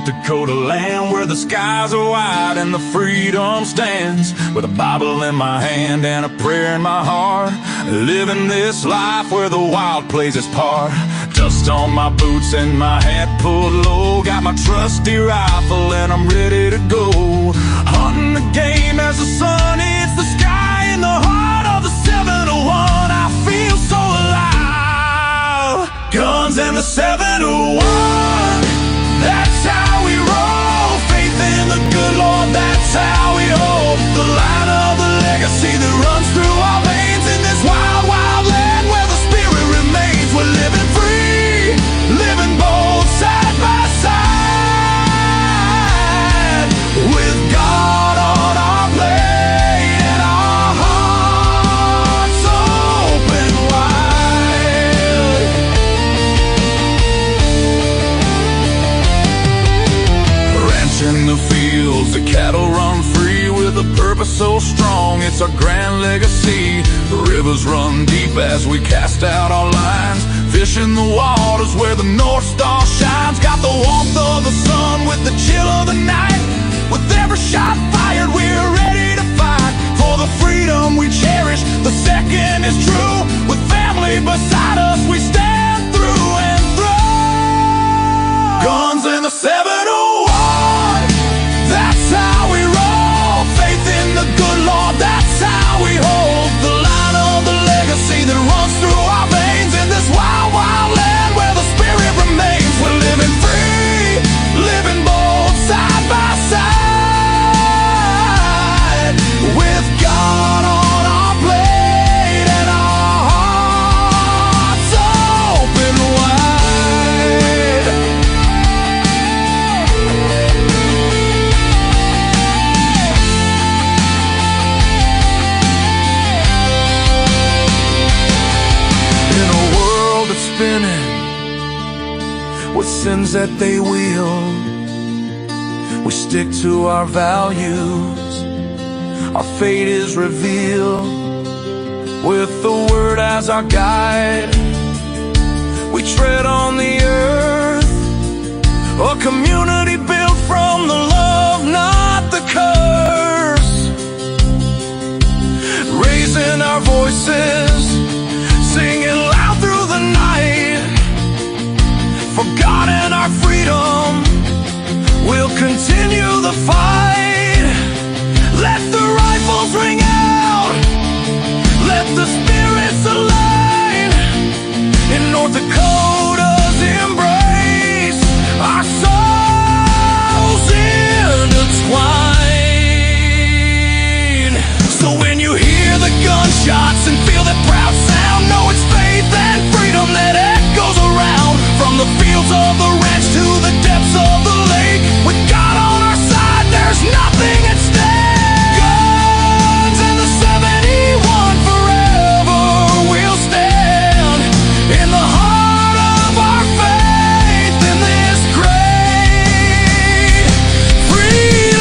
Dakota land where the skies are wide and the freedom stands. With a Bible in my hand and a prayer in my heart, living this life where the wild plays its part. Dust on my boots and my hat pulled low, got my trusty rifle and I'm ready to go. Hunting the game as the sun hits the sky in the heart of the 701. I feel so alive. Guns and the 701, that's how we roll. Faith in the good Lord, that's how we hold the line of the legacy that runs through our veins in this wild, wild land where the spirit remains. We're living free, living bold, side by side, with God on our plate and our hearts open wide. Ranch in the fields, the cattle run free with a purpose so strong, it's our grand legacy. The rivers run deep as we cast out our lines, fish in the waters where the North Star shines. Got the warmth of the sun with the chill of the night. With every shot fired, we're ready to fight for the freedom we cherish. The second is true. With family beside us, we stand through and through. Guns and the 701, that's how we roll. Faith in the good Lord, that's how we hold the line of the legacy that runs through our veins in this wild, wild land where the spirit remains. We're living free, living bold, side by side, with God on our plate and our hearts open wide. In a world that's spinning with sins that they wield, we stick to our values. Our fate is revealed with the word as our guide. We tread on the earth, a community built from the love, not the curse. Raising our voices, singing loud through the night, for God and our freedom, we'll continue the fight. Let the rifles ring out, let the spirits align. In North Dakota's embrace, our souls intertwine. So when you hear the gunshots and feel that proud sound, know it's faith and freedom that echoes around. From the fields of the ranch to the depths of the lake, with God on our side, there's nothing at stake. Guns and the 71 forever will stand in the heart of our faith in this great free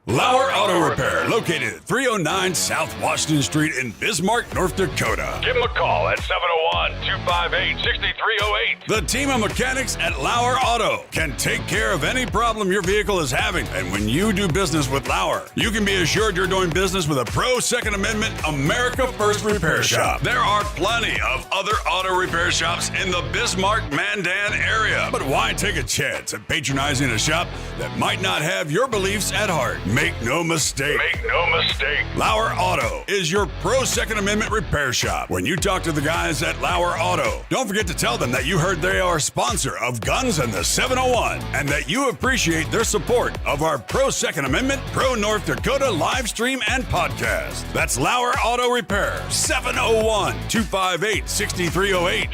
LAUER Auto Repair, located at 309 South Washington Street in Bismarck, North Dakota. Give them a call at 701-258-6308. The team of mechanics at LAUER Auto can take care of any problem your vehicle is having. And when you do business with LAUER, you can be assured you're doing business with a pro Second Amendment America First repair shop. There are plenty of other auto repair shops in the Bismarck-Mandan area. But why take a chance at patronizing a shop that might not have your beliefs at heart? Make no mistake. Make no mistake, Lauer Auto is your pro Second Amendment repair shop. When you talk to the guys at Lauer Auto, don't forget to tell them that you heard they are a sponsor of Guns and the 701 and that you appreciate their support of our pro Second Amendment, pro North Dakota live stream and podcast. That's Lauer Auto Repair, 701-258-6308.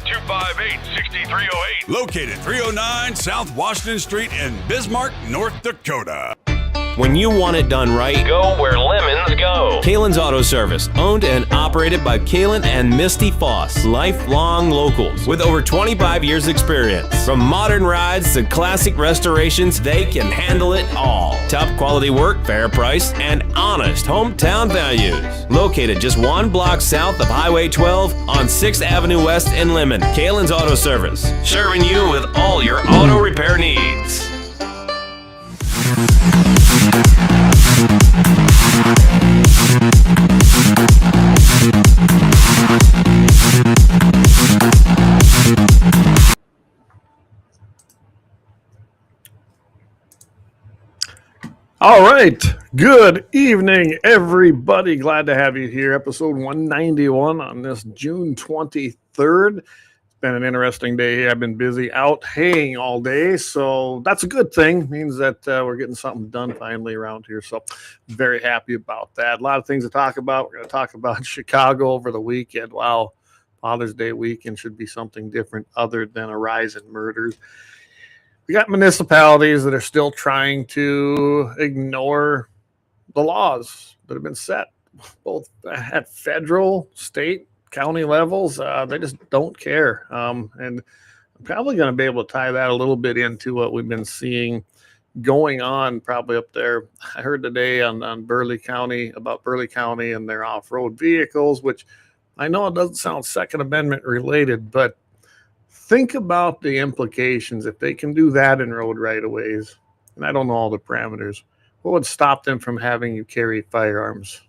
701-258-6308. Located 309 South Washington Street in Bismarck, North Dakota. When you want it done right, go where lemons go. Kalon's Auto Service, owned and operated by Kalon and Misty Foss, lifelong locals with over 25 years experience. From modern rides to classic restorations, they can handle it all. Top quality work, fair price, and honest hometown values. Located just one block south of Highway 12 on 6th Avenue West in Lemmon. Kalon's Auto Service, serving you with all your auto repair needs. All right. Good evening, everybody. Glad to have you here. Episode 191 on this June 23rd. It's been an interesting day. I've been busy out haying all day, so that's a good thing. Means that we're getting something done finally around here, so very happy about that. A lot of things to talk about. We're going to talk about Chicago over the weekend. Wow, Father's Day weekend should be something different other than a rise in murders. We got municipalities that are still trying to ignore the laws that have been set, both at federal, state, county levels. They just don't care. And I'm probably going to be able to tie that a little bit into what we've been seeing going on probably up there. I heard today on Burleigh County about Burleigh County and their off-road vehicles, which I know it doesn't sound Second Amendment related, but think about the implications if they can do that in road right-of-ways. And I don't know all the parameters. What would stop them from having you carry firearms,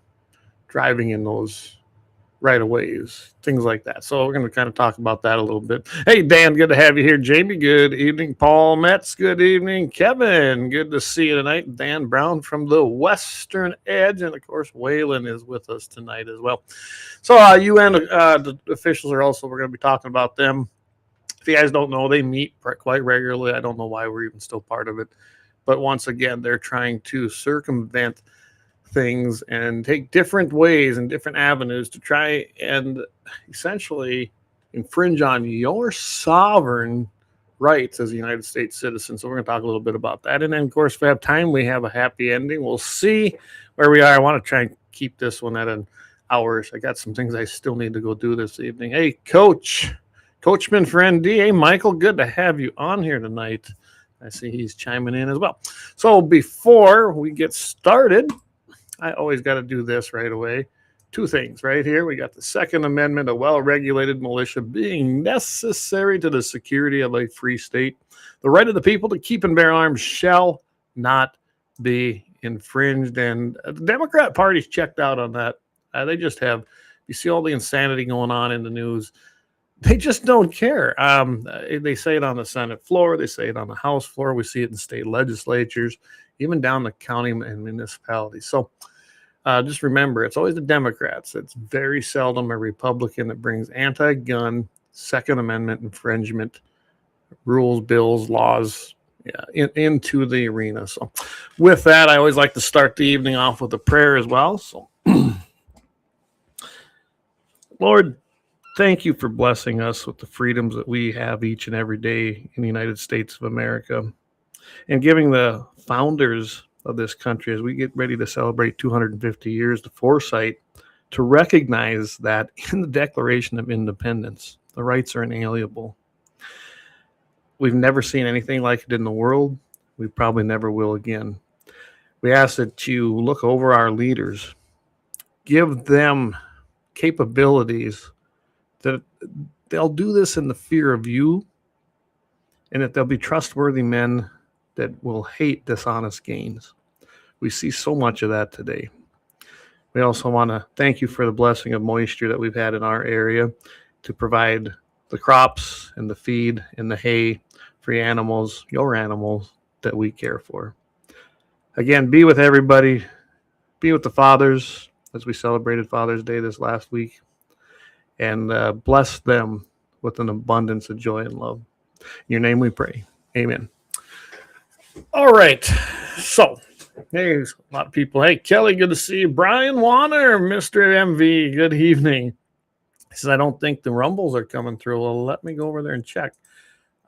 driving in those right-of-ways, things like that? So we're going to kind of talk about that a little bit. Hey, Dan, good to have you here. Jamie, good evening. Paul Metz, good evening. Kevin, good to see you tonight. Dan Brown from the Western Edge. And, of course, Waylon is with us tonight as well. So UN the officials are also, we're going to be talking about them. If you guys don't know, they meet quite regularly. I don't know why we're even still part of it. But once again, they're trying to circumvent things and take different ways and different avenues to try and essentially infringe on your sovereign rights as a United States citizen. So we're going to talk a little bit about that. And then, of course, if we have time, we have a happy ending. We'll see where we are. I want to try and keep this one at an hour. I got some things I still need to go do this evening. Hey, Coachman friend D. Hey, Michael, good to have you on here tonight. I see he's chiming in as well. So before we get started, I always got to do this right away. Two things right here. We got the Second Amendment, a well-regulated militia being necessary to the security of a free state. The right of the people to keep and bear arms shall not be infringed. And the Democrat Party's checked out on that. They just have, you see all the insanity going on in the news. They just don't care. They say it on the Senate floor. They say it on the House floor. We see it in state legislatures, even down the county and municipalities. So just remember, it's always the Democrats. It's very seldom a Republican that brings anti-gun, Second Amendment infringement rules, bills, laws into the arena. So with that, I always like to start the evening off with a prayer as well. So Lord, thank you for blessing us with the freedoms that we have each and every day in the United States of America, and giving the founders of this country, as we get ready to celebrate 250 years, the foresight to recognize that in the Declaration of Independence, the rights are inalienable. We've never seen anything like it in the world. We probably never will again. We ask that you look over our leaders, give them capabilities that they'll do this in the fear of you, and that they'll be trustworthy men that will hate dishonest gains. We see so much of that today. We also want to thank you for the blessing of moisture that we've had in our area to provide the crops and the feed and the hay for your animals that we care for. Again, be with everybody. Be with the fathers as we celebrated Father's Day this last week. And bless them with an abundance of joy and love. In your name we pray. Amen. All right. So, hey, a lot of people. Hey, Kelly, good to see you. Brian Warner, Mr. MV, good evening. He says, I don't think the rumbles are coming through. Well, let me go over there and check.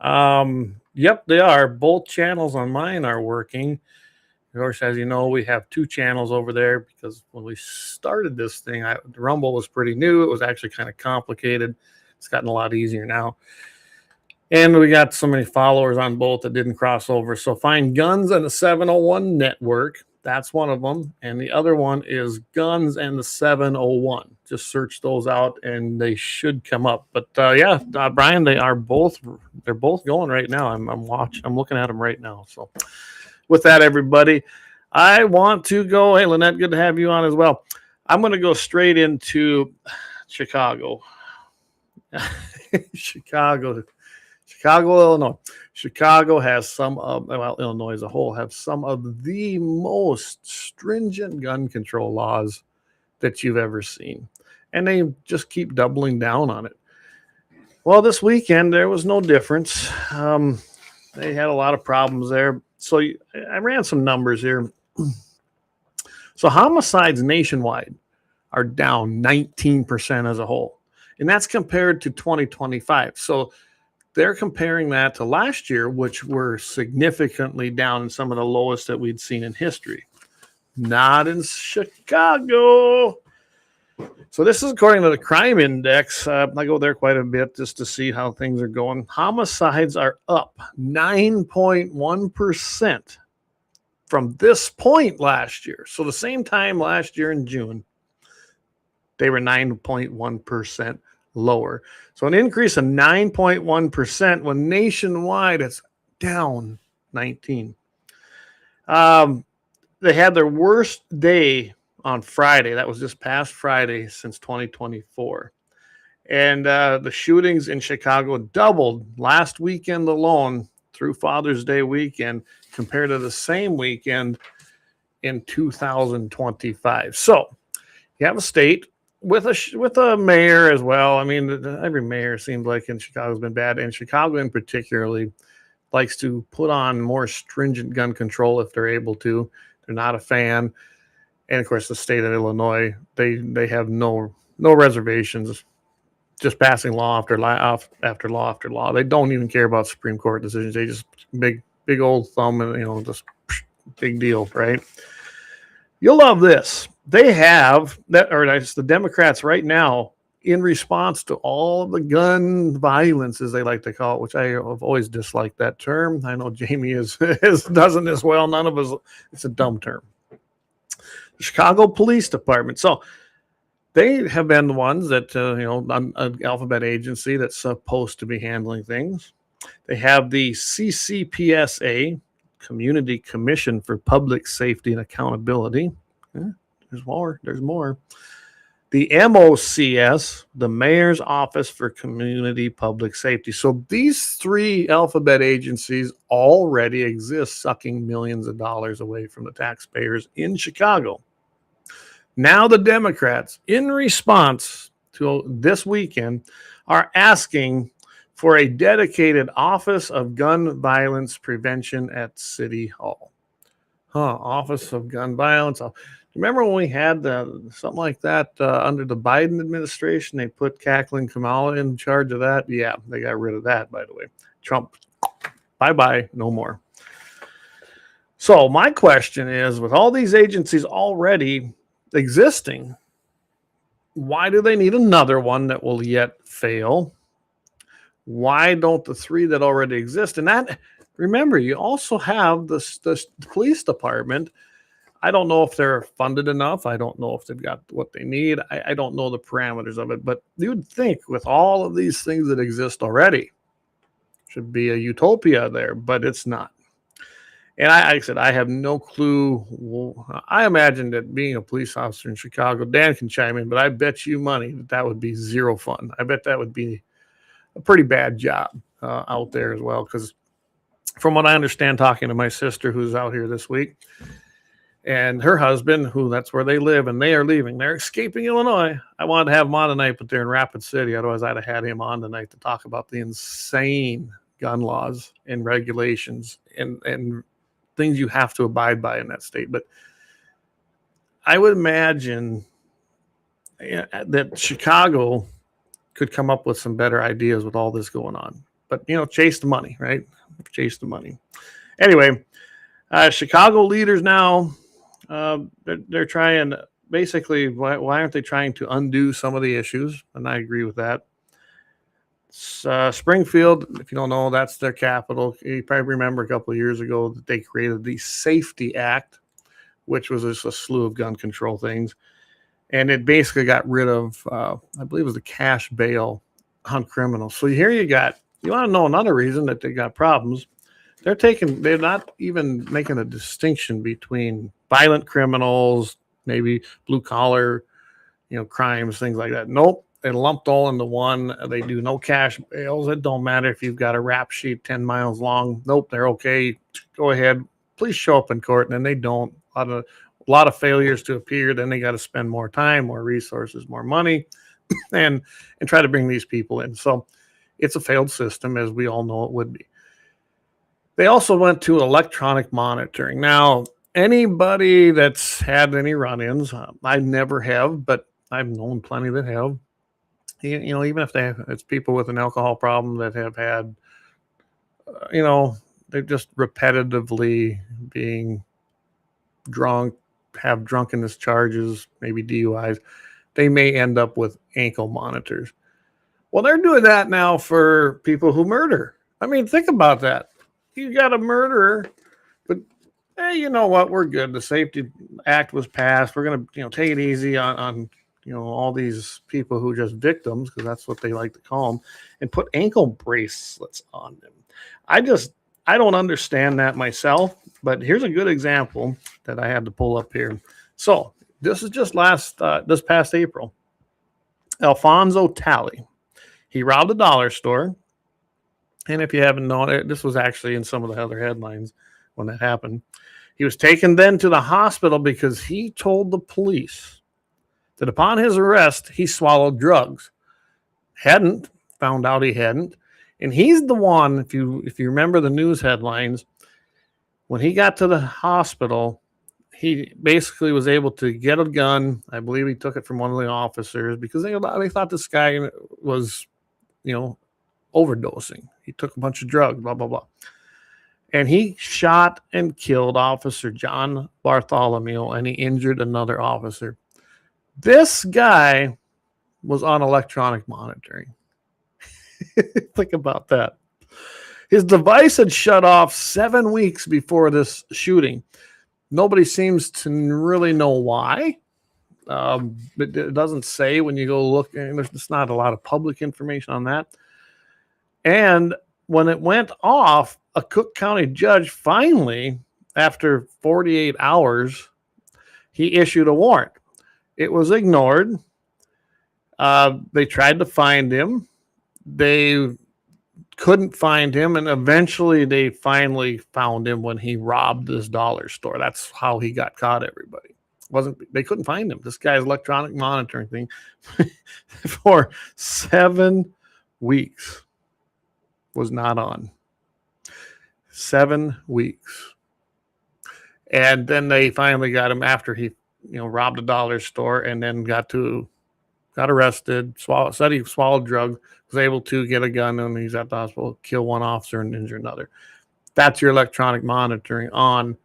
Yep, they are. Both channels on mine are working. Of course, as you know, we have two channels over there because when we started this thing, the Rumble was pretty new. It was actually kind of complicated. It's gotten a lot easier now. And we got so many followers on both that didn't cross over. So find Guns and the 701 Network. That's one of them. And the other one is Guns and the 701. Just search those out and they should come up. But Brian, they're both going right now. I'm looking at them right now. So with that, everybody, I want to go. Hey, Lynette, good to have you on as well. I'm going to go straight into Chicago. Chicago, Illinois. Chicago has Illinois as a whole have some of the most stringent gun control laws that you've ever seen. And they just keep doubling down on it. Well, this weekend, there was no difference. They had a lot of problems there. So I ran some numbers here. So homicides nationwide are down 19% as a whole. And that's compared to 2025. So they're comparing that to last year, which were significantly down and some of the lowest that we'd seen in history. Not in Chicago. So this is according to the crime index. I go there quite a bit just to see how things are going. Homicides are up 9.1% from this point last year. So the same time last year in June, they were 9.1% lower. So an increase of 9.1% when nationwide it's down 19. They had their worst day on Friday. That was just past Friday since 2024. And the shootings in Chicago doubled last weekend alone through Father's Day weekend compared to the same weekend in 2025. So you have a state with a mayor as well. I mean, every mayor seems like in Chicago has been bad, and Chicago in particularly likes to put on more stringent gun control if they're able to. They're not a fan. And of course, the state of Illinois, they have no reservations, just passing law after law after law after law. They don't even care about Supreme Court decisions. They just big old thumb and just big deal, right? You'll love this. They have that, or it's the Democrats right now, in response to all of the gun violence, as they like to call it, which I have always disliked that term. I know Jamie doesn't as well. None of us. It's a dumb term. Chicago Police Department. So they have been the ones that, an alphabet agency that's supposed to be handling things. They have the CCPSA, Community Commission for Public Safety and Accountability. There's more. The MOCS, the Mayor's Office for Community Public Safety. So these three alphabet agencies already exist, sucking millions of dollars away from the taxpayers in Chicago. Now the Democrats, in response to this weekend, are asking for a dedicated Office of Gun Violence Prevention at City Hall. Office of Gun Violence. Remember when we had something like that under the Biden administration? They put Kalon Kamala in charge of that. Yeah, they got rid of that, by the way. Trump, bye-bye, no more. So my question is, with all these agencies already existing, why do they need another one that will yet fail? Why don't the three that already exist? And that, remember, you also have the police department. I don't know if they're funded enough. I don't know if they've got what they need. I don't know the parameters of it. But you would think with all of these things that exist already, should be a utopia there, but it's not. And like I said, I have no clue. I imagine that being a police officer in Chicago, Dan can chime in, but I bet you money that would be zero fun. I bet that would be a pretty bad job out there as well. Because from what I understand, talking to my sister who's out here this week, And her husband, who that's where they live, and they are leaving. They're escaping Illinois. I wanted to have him on tonight, but they're in Rapid City. Otherwise, I'd have had him on tonight to talk about the insane gun laws and regulations and things you have to abide by in that state. But I would imagine that Chicago could come up with some better ideas with all this going on. But, chase the money, right? Chase the money. Anyway, Chicago leaders now, they're trying, basically, why aren't they trying to undo some of the issues? And I agree with that. Springfield, if you don't know, that's their capital. You probably remember a couple of years ago that they created the Safety Act, which was just a slew of gun control things. And it basically got rid of, I believe it was the cash bail on criminals. So here you want to know another reason that they got problems. They're not even making a distinction between violent criminals, maybe blue collar, crimes, things like that. Nope. They lumped all into one. They do no cash bails. It don't matter if you've got a rap sheet 10 miles long. Nope. They're okay. Go ahead. Please show up in court. And then they don't. A lot of failures to appear. Then they got to spend more time, more resources, more money, and try to bring these people in. So it's a failed system, as we all know it would be. They also went to electronic monitoring. Now, anybody that's had any run-ins, I never have, but I've known plenty that have. Even if it's people with an alcohol problem that have had, they're just repetitively being drunk, have drunkenness charges, maybe DUIs. They may end up with ankle monitors. Well, they're doing that now for people who murder. I mean, think about that. You got a murderer, but hey, you know what? We're good. The Safety Act was passed. We're going to, take it easy on all these people who are just victims, because that's what they like to call them, and put ankle bracelets on them. I don't understand that myself, but here's a good example that I had to pull up here. So this is just this past April. Alfonso Talley. He robbed a dollar store. And if you haven't known it, this was actually in some of the other headlines when that happened. He was taken then to the hospital because he told the police that upon his arrest, he swallowed drugs. Found out he hadn't. And he's the one, if you remember the news headlines, when he got to the hospital, he basically was able to get a gun. I believe he took it from one of the officers because they thought this guy was, overdosing. He took a bunch of drugs, blah, blah, blah. And he shot and killed Officer John Bartholomew, and he injured another officer. This guy was on electronic monitoring. Think about that. His device had shut off 7 weeks before this shooting. Nobody seems to really know why. It doesn't say when you go look. There's not a lot of public information on that. And when it went off, a Cook County judge finally, after 48 hours, he issued a warrant. It was ignored. They tried to find him. They couldn't find him, and eventually they finally found him when he robbed this dollar store. That's how he got caught, everybody. They couldn't find him. This guy's electronic monitoring thing for 7 weeks was not on. 7 weeks. And then they finally got him after he, robbed a dollar store, and then got arrested, said he swallowed drugs, was able to get a gun, and he's at the hospital, kill one officer and injure another. That's your electronic monitoring on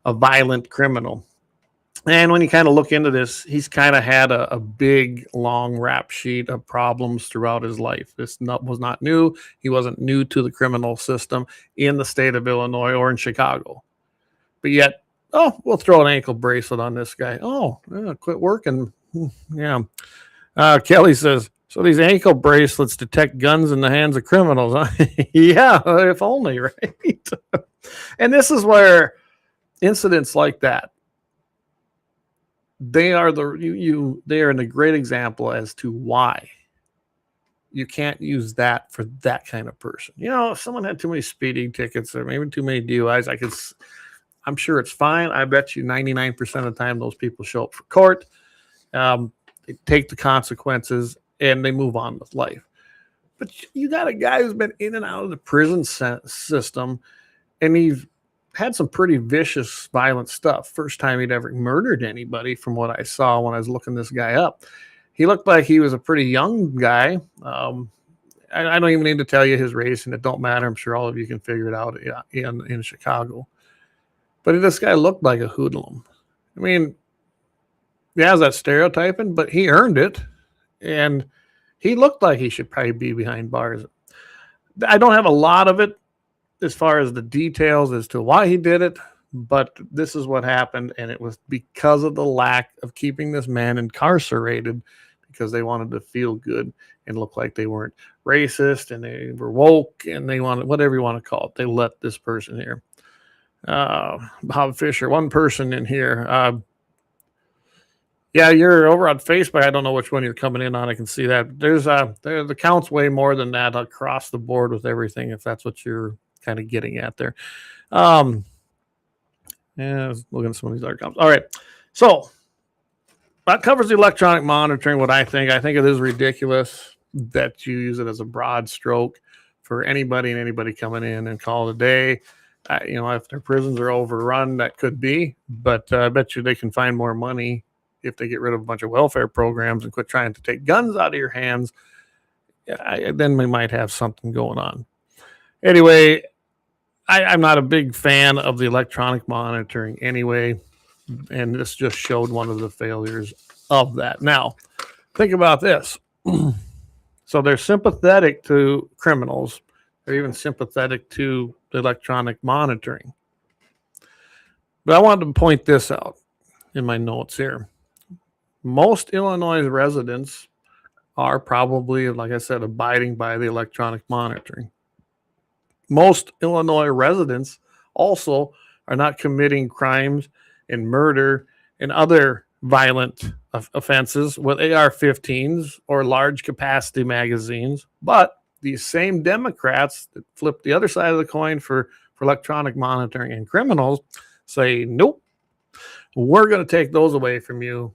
a violent criminal. And when you kind of look into this, he's kind of had a big, long rap sheet of problems throughout his life. This was not new. He wasn't new to the criminal system in the state of Illinois or in Chicago. But yet, we'll throw an ankle bracelet on this guy. Quit working. Yeah. Kelly says, so these ankle bracelets detect guns in the hands of criminals, huh? Yeah, if only, right? And this is where incidents like that, they are a great example as to why you can't use that for that kind of person. If someone had too many speeding tickets or maybe too many DUIs, I'm sure it's fine. I bet you 99% of the time those people show up for court. They take the consequences and they move on with life. But you got a guy who's been in and out of the prison system, and he's had some pretty vicious, violent stuff. First time he'd ever murdered anybody, from what I saw when I was looking this guy up. He looked like he was a pretty young guy. I don't even need to tell you his race, and it don't matter. I'm sure all of you can figure it out in Chicago. But this guy looked like a hoodlum. I mean, he has that stereotyping, but he earned it. And he looked like he should probably be behind bars. I don't have a lot of it as far as the details as to why he did it, but this is what happened, and it was because of the lack of keeping this man incarcerated, because they wanted to feel good and look like they weren't racist and they were woke and they wanted whatever you want to call it. They let this person here. Bob Fisher, one person in here. Yeah, you're over on Facebook. I don't know which one you're coming in on. I can see that. There's the count's way more than that across the board with everything, if that's what you're kind of getting at there. Yeah, looking at some of these other comments. All right. So that covers the electronic monitoring. What I think it is ridiculous that you use it as a broad stroke for anybody and anybody coming in and call it a day. If their prisons are overrun, that could be, but I bet you they can find more money if they get rid of a bunch of welfare programs and quit trying to take guns out of your hands. Then we might have something going on. Anyway, I'm not a big fan of the electronic monitoring anyway, and this just showed one of the failures of that. Now, think about this. So they're sympathetic to criminals. They're even sympathetic to the electronic monitoring. But I wanted to point this out in my notes here. Most Illinois residents are probably, like I said, abiding by the electronic monitoring. Most Illinois residents also are not committing crimes and murder and other violent offenses with AR-15s or large capacity magazines. But these same Democrats that flip the other side of the coin for electronic monitoring and criminals say, nope, we're going to take those away from you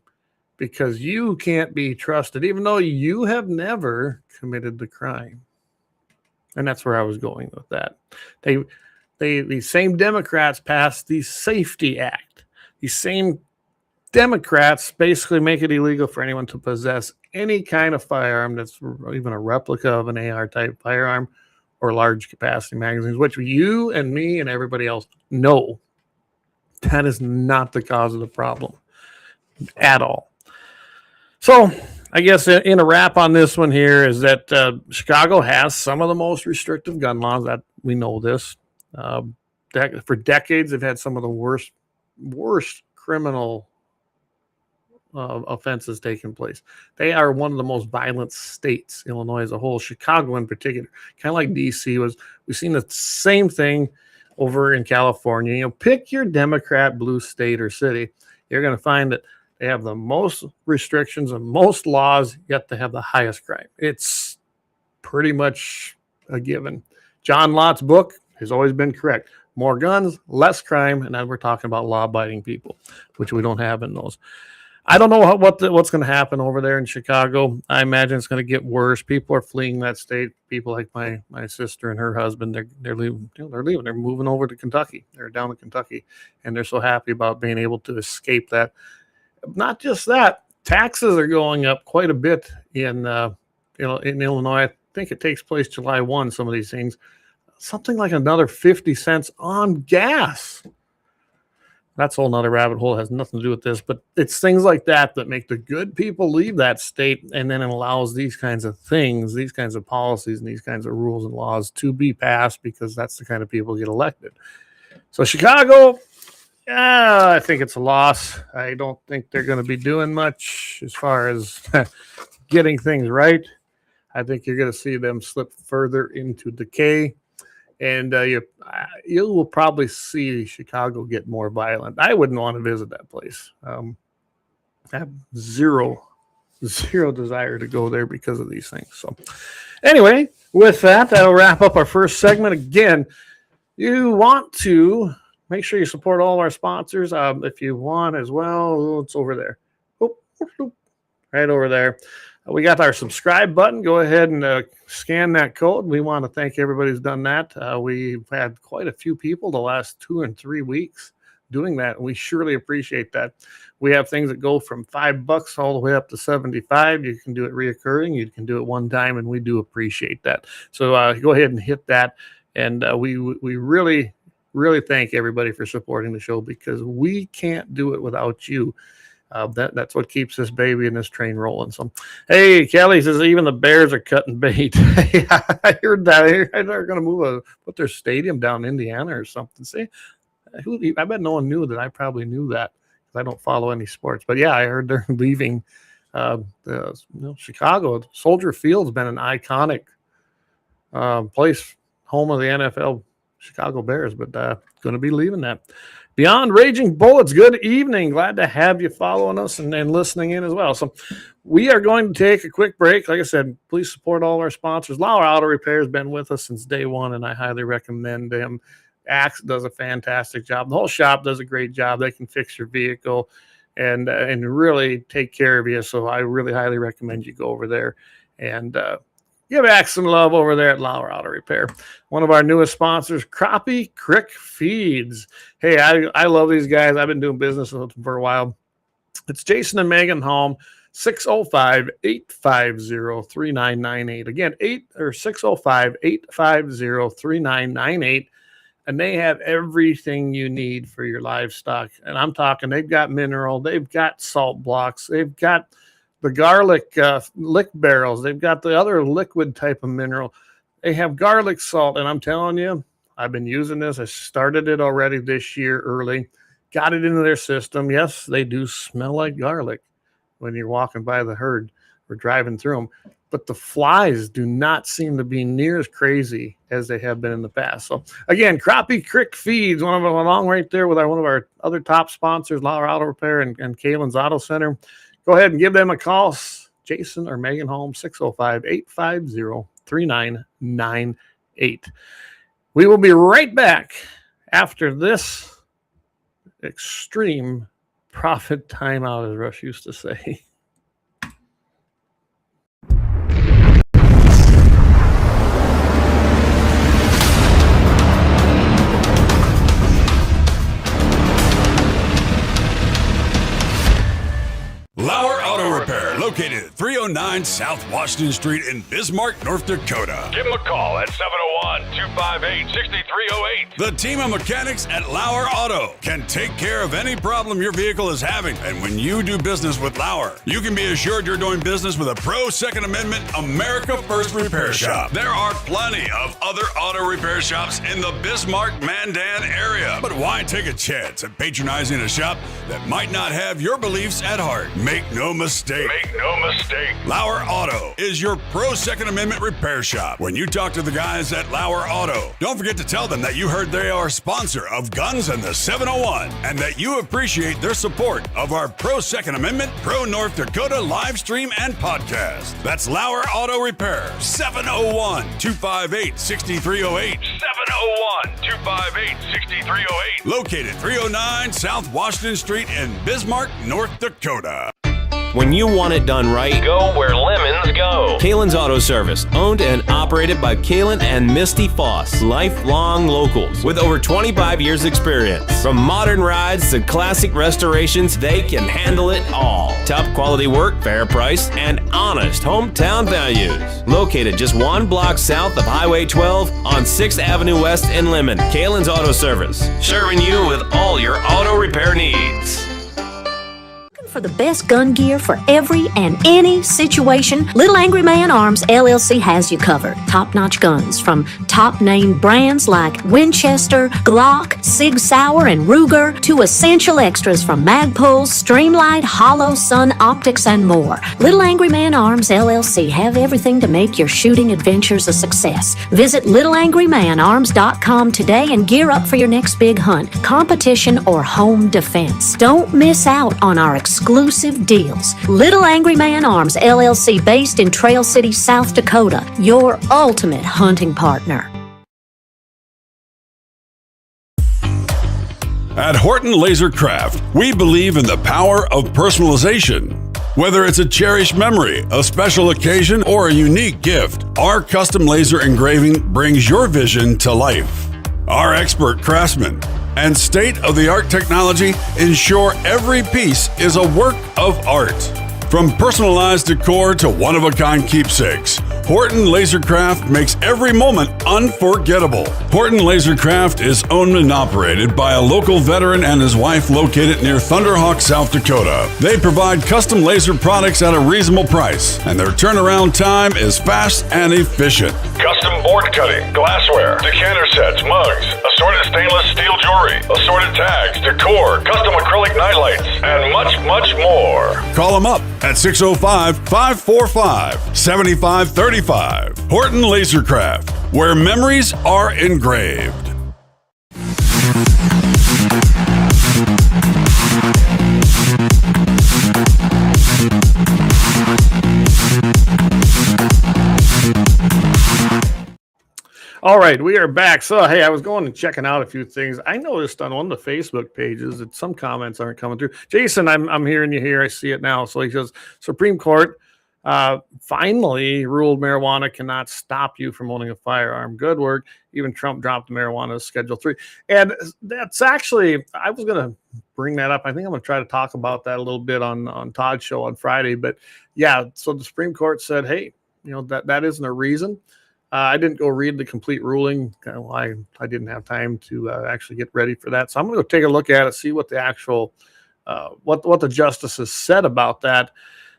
because you can't be trusted, even though you have never committed the crime. And that's where I was going with that. These same Democrats passed the Safety Act. These same Democrats basically make it illegal for anyone to possess any kind of firearm that's even a replica of an AR-type firearm or large capacity magazines, which you and me and everybody else know that is not the cause of the problem at all. So I guess in a wrap on this one here is that Chicago has some of the most restrictive gun laws. That we know this. For decades, they've had some of the worst criminal offenses taking place. They are one of the most violent states, Illinois as a whole, Chicago in particular. Kind of like DC was. We've seen the same thing over in California. Pick your Democrat blue state or city. You're going to find that they have the most restrictions and most laws, yet they have the highest crime. It's pretty much a given. John Lott's book has always been correct. More guns, less crime, and then we're talking about law-abiding people, which we don't have in those. I don't know what's going to happen over there in Chicago. I imagine it's going to get worse. People are fleeing that state. People like my sister and her husband, they're leaving. They're leaving. They're moving over to Kentucky. They're down in Kentucky, and they're so happy about being able to escape that. Not just that, taxes are going up quite a bit in Illinois. I think it takes place July 1. Some of these things, something like another 50 cents on gas. That's a whole nother rabbit hole. It has nothing to do with this, but it's things like that that make the good people leave that state, and then it allows these kinds of things, these kinds of policies, and these kinds of rules and laws to be passed because that's the kind of people who get elected. So Chicago, I think it's a loss. I don't think they're going to be doing much as far as getting things right. I think you're going to see them slip further into decay. And you will probably see Chicago get more violent. I wouldn't want to visit that place. I have zero desire to go there because of these things. So anyway, with that, that'll wrap up our first segment. Again, you want to make sure you support all our sponsors. If you want as well, it's over there. Right over there. We got our subscribe button. Go ahead and scan that code. We want to thank everybody who's done that. We've had quite a few people the last 2 and 3 weeks doing that. And we surely appreciate that. We have things that go from $5 all the way up to $75. You can do it reoccurring. You can do it one time, and we do appreciate that. So go ahead and hit that. And we really, really thank everybody for supporting the show, because we can't do it without you. That's what keeps this baby and this train rolling. So, hey, Kelly says even the Bears are cutting bait. I heard that. They're going to put their stadium down in Indiana or something. See, I bet no one knew that. I probably knew that because I don't follow any sports. But yeah, I heard they're leaving Chicago. Soldier Field's been an iconic place, home of the NFL Chicago Bears, but going to be leaving that. Beyond Raging Bullets, good evening. Glad to have you following us and listening in as well. So we are going to take a quick break. Like I said, please support all our sponsors. Lauer Auto Repair has been with us since day one, and I highly recommend them. Axe does a fantastic job. The whole shop does a great job. They can fix your vehicle and really take care of you. So I really highly recommend you go over there and give Axe some love over there at Lauer Auto Repair. One of our newest sponsors, Crappie Creek Feeds. Hey, I love these guys. I've been doing business with them for a while. It's Jason and Megan Holm, 605-850-3998. Again, 605-850-3998. And they have everything you need for your livestock. And I'm talking, they've got mineral, they've got salt blocks, they've got the garlic lick barrels. They've got the other liquid type of mineral. They have garlic salt. And I'm telling you, I've been using this. I started it already this year early. Got it into their system. Yes, they do smell like garlic when you're walking by the herd or driving through them. But the flies do not seem to be near as crazy as they have been in the past. So, again, Crappie Creek Feeds, one of them along right there with one of our other top sponsors, Lauer Auto Repair and Kalon's Auto Center. Go ahead and give them a call, Jason or Megan Holm, 605-850-3998. We will be right back after this extreme profit timeout, as Rush used to say. Lauer Auto Repair, located at 309 South Washington Street in Bismarck, North Dakota. Give them a call at 701-258-6308. The team of mechanics at Lauer Auto can take care of any problem your vehicle is having. And when you do business with Lauer, you can be assured you're doing business with a pro Second Amendment America First repair shop. There are plenty of other auto repair shops in the Bismarck-Mandan area. But why take a chance at patronizing a shop that might not have your beliefs at heart? Make no mistake. Lauer Auto is your pro Second Amendment repair shop. When you talk to the guys at Lauer Auto, don't forget to tell them that you heard they are a sponsor of Guns and the 701 and that you appreciate their support of our pro Second Amendment, pro North Dakota live stream and podcast. That's Lauer Auto Repair, 701-258-6308. 701-258-6308. Located 309 South Washington Street in Bismarck, North Dakota. When you want it done right, Go where lemons go. Kalon's Auto Service, owned and operated by Kalon and Misty Foss, lifelong locals with over 25 years experience. From modern rides to classic restorations, they can handle it all. Top quality work, fair price, and honest hometown values. Located just 1 block south of Highway 12 on 6th Avenue West in Lemmon. Kalon's Auto Service, serving you with all your auto repair needs. For the best gun gear for every and any situation, Little Angry Man Arms LLC has you covered. Top-notch guns from top-name brands like Winchester, Glock, Sig Sauer, and Ruger to essential extras from Magpul's, Streamlight, Hollow, Sun Optics, and more. Little Angry Man Arms LLC have everything to make your shooting adventures a success. Visit littleangrymanarms.com today and gear up for your next big hunt, competition, or home defense. Don't miss out on our exclusive deals. Little Angry Man Arms LLC, based in Trail City, South Dakota, your ultimate hunting partner. At Horton LaserCraft, we believe in the power of personalization. Whether it's a cherished memory, a special occasion, or a unique gift, our custom laser engraving brings your vision to life. Our expert craftsmen and state-of-the-art technology ensure every piece is a work of art. From personalized decor to one-of-a-kind keepsakes, Horton LaserCraft makes every moment unforgettable. Horton LaserCraft is owned and operated by a local veteran and his wife located near Thunderhawk, South Dakota. They provide custom laser products at a reasonable price, and their turnaround time is fast and efficient. Custom board cutting, glassware, decanter sets, mugs, assorted stainless steel jewelry, assorted tags, decor, custom acrylic nightlights, and much, much more. Call them up at 605-545-7535. Horton LaserCraft, where memories are engraved. All right, we are back. So, hey, I was going and checking out a few things. I noticed on one of the Facebook pages that some comments aren't coming through. Jason, I'm hearing you here. I see it now. So he says, Supreme Court finally ruled marijuana cannot stop you from owning a firearm. Good work. Even Trump dropped marijuana as Schedule 3. And that's actually, I was going to bring that up. I think I'm going to try to talk about that a little bit on Todd's show on Friday. But yeah, so the Supreme Court said, hey, you know, that isn't a reason. I didn't go read the complete ruling. I didn't have time to actually get ready for that. So I'm going to go take a look at it, see what the actual, what the justices said about that.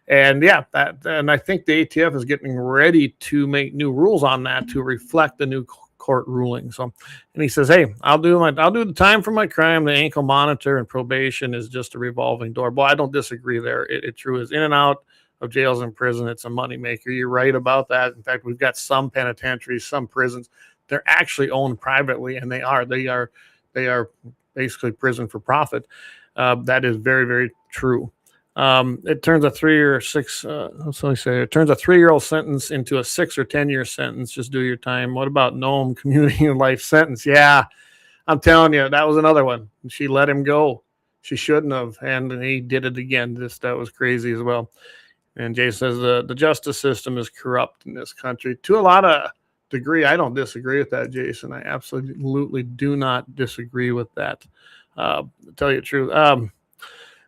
And yeah, and I think the ATF is getting ready to make new rules on that to reflect the new court ruling. So, and he says, hey, I'll do the time for my crime. The ankle monitor and probation is just a revolving door. Boy, I don't disagree there. It true is in and out of jails and prison. It's a moneymaker. You're right about that. In fact, we've got some penitentiaries, some prisons, they're actually owned privately, and they are basically prison for profit. That is very, very true. It turns a 3-year-old sentence into a 6 or 10 year sentence. Just do your time. What about Noam commuting a life sentence? Yeah, I'm telling you, that was another one. She let him go. She shouldn't have, and he did it again. That was crazy as well. And Jay says the justice system is corrupt in this country to a lot of degree. I don't disagree with that, Jason. I absolutely do not disagree with that. To tell you the truth.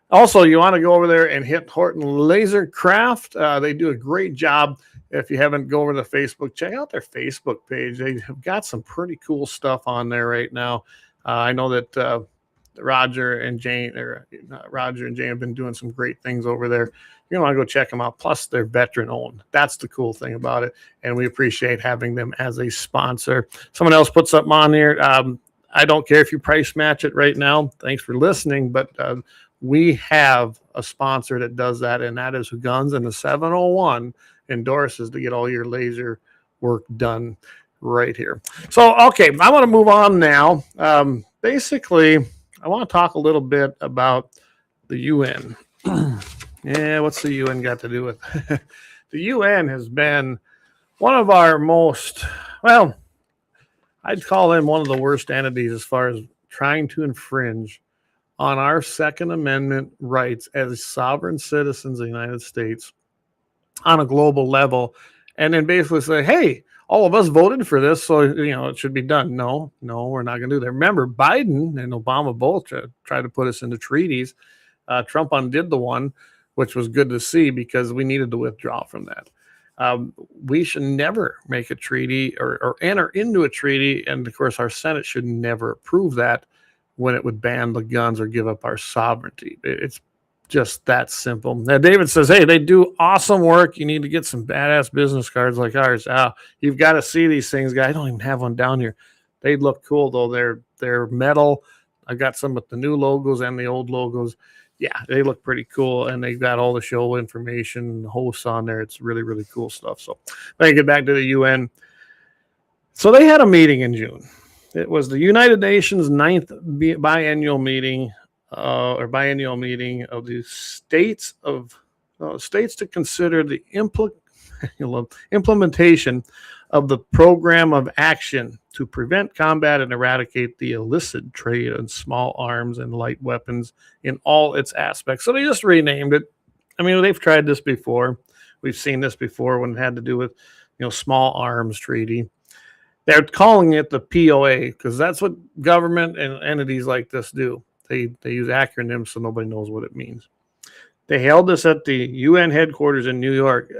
Also, you want to go over there and hit Horton LaserCraft. They do a great job. If you haven't, go over to Facebook, check out their Facebook page. They have got some pretty cool stuff on there right now. I know that Roger and Jane have been doing some great things over there. You're going to want to go check them out. Plus, they're veteran owned. That's the cool thing about it. And we appreciate having them as a sponsor. Someone else put something on here. I don't care if you price match it right now. Thanks for listening. But we have a sponsor that does that, and that is Guns, and the 701 endorses to get all your laser work done right here. So, okay, I want to move on now. Basically, I want to talk a little bit about the UN. Yeah, what's the UN got to do with it? The UN has been one of our most, well, I'd call them one of the worst entities as far as trying to infringe on our Second Amendment rights as sovereign citizens of the United States on a global level, and then basically say, hey, all of us voted for this, so it should be done. No, we're not going to do that. Remember, Biden and Obama both tried to put us into treaties. Trump undid the one, which was good to see because we needed to withdraw from that. We should never make a treaty or enter into a treaty, and of course, our Senate should never approve that when it would ban the guns or give up our sovereignty. It's just that simple. Now, David says, hey, they do awesome work. You need to get some badass business cards like ours. You've got to see these things, guys. I don't even have one down here. They look cool, though. They're metal. I got some with the new logos and the old logos. Yeah, they look pretty cool, and they've got all the show information, hosts on there. It's really, really cool stuff. So let me get back to the UN. So they had a meeting in June. It was the United Nations 9th biennial meeting of the states to consider the implementation of the program of action to prevent, combat, and eradicate the illicit trade in small arms and light weapons in all its aspects. So they just renamed it. I mean, they've tried this before. We've seen this before when it had to do with, small arms treaty. They're calling it the POA because that's what government and entities like this do. They use acronyms so nobody knows what it means. They held this at the UN headquarters in New York.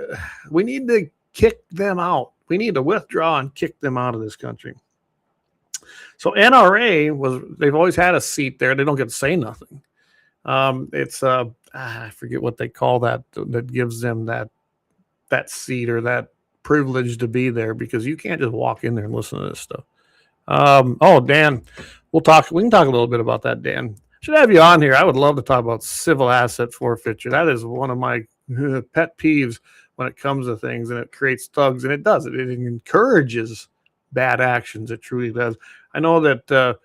We need to kick them out. We need to withdraw and kick them out of this country. So NRA they've always had a seat there. They don't get to say nothing. It's I forget what they call that gives them that seat or that privilege to be there, because you can't just walk in there and listen to this stuff. Dan, we can talk a little bit about that, Dan. Should have you on here. I would love to talk about civil asset forfeiture. That is one of my pet peeves when it comes to things, and it creates thugs, and it does. It encourages bad actions. It truly does. I know that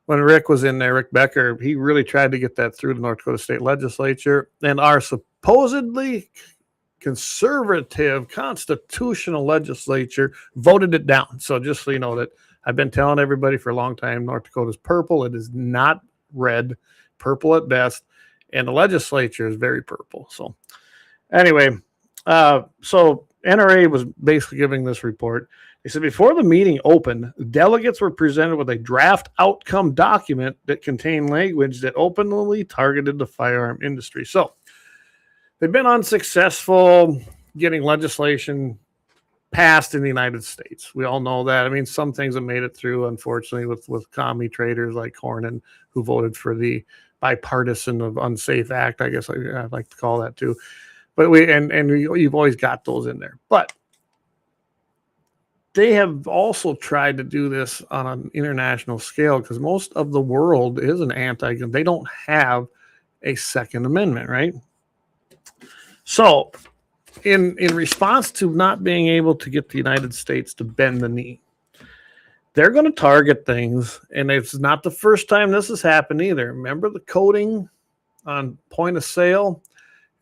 when Rick was in there, Rick Becker, he really tried to get that through the North Dakota State Legislature, and our supposedly conservative constitutional legislature voted it down. So just so you know that I've been telling everybody for a long time, North Dakota's purple. It is not red, purple at best, and the legislature is very purple. So anyway, so NRA was basically giving this report. They said before the meeting opened, delegates were presented with a draft outcome document that contained language that openly targeted the firearm industry. So they've been unsuccessful getting legislation passed in the United States. We all know that. I mean, some things have made it through, unfortunately, with commie traders like Horton, who voted for the bipartisan of unsafe act, I guess I'd like to call that too. But you've always got those in there. But they have also tried to do this on an international scale because most of the world is an anti-gun. They don't have a Second Amendment, right? So in response to not being able to get the United States to bend the knee, they're going to target things, and it's not the first time this has happened either. Remember the coding on point of sale?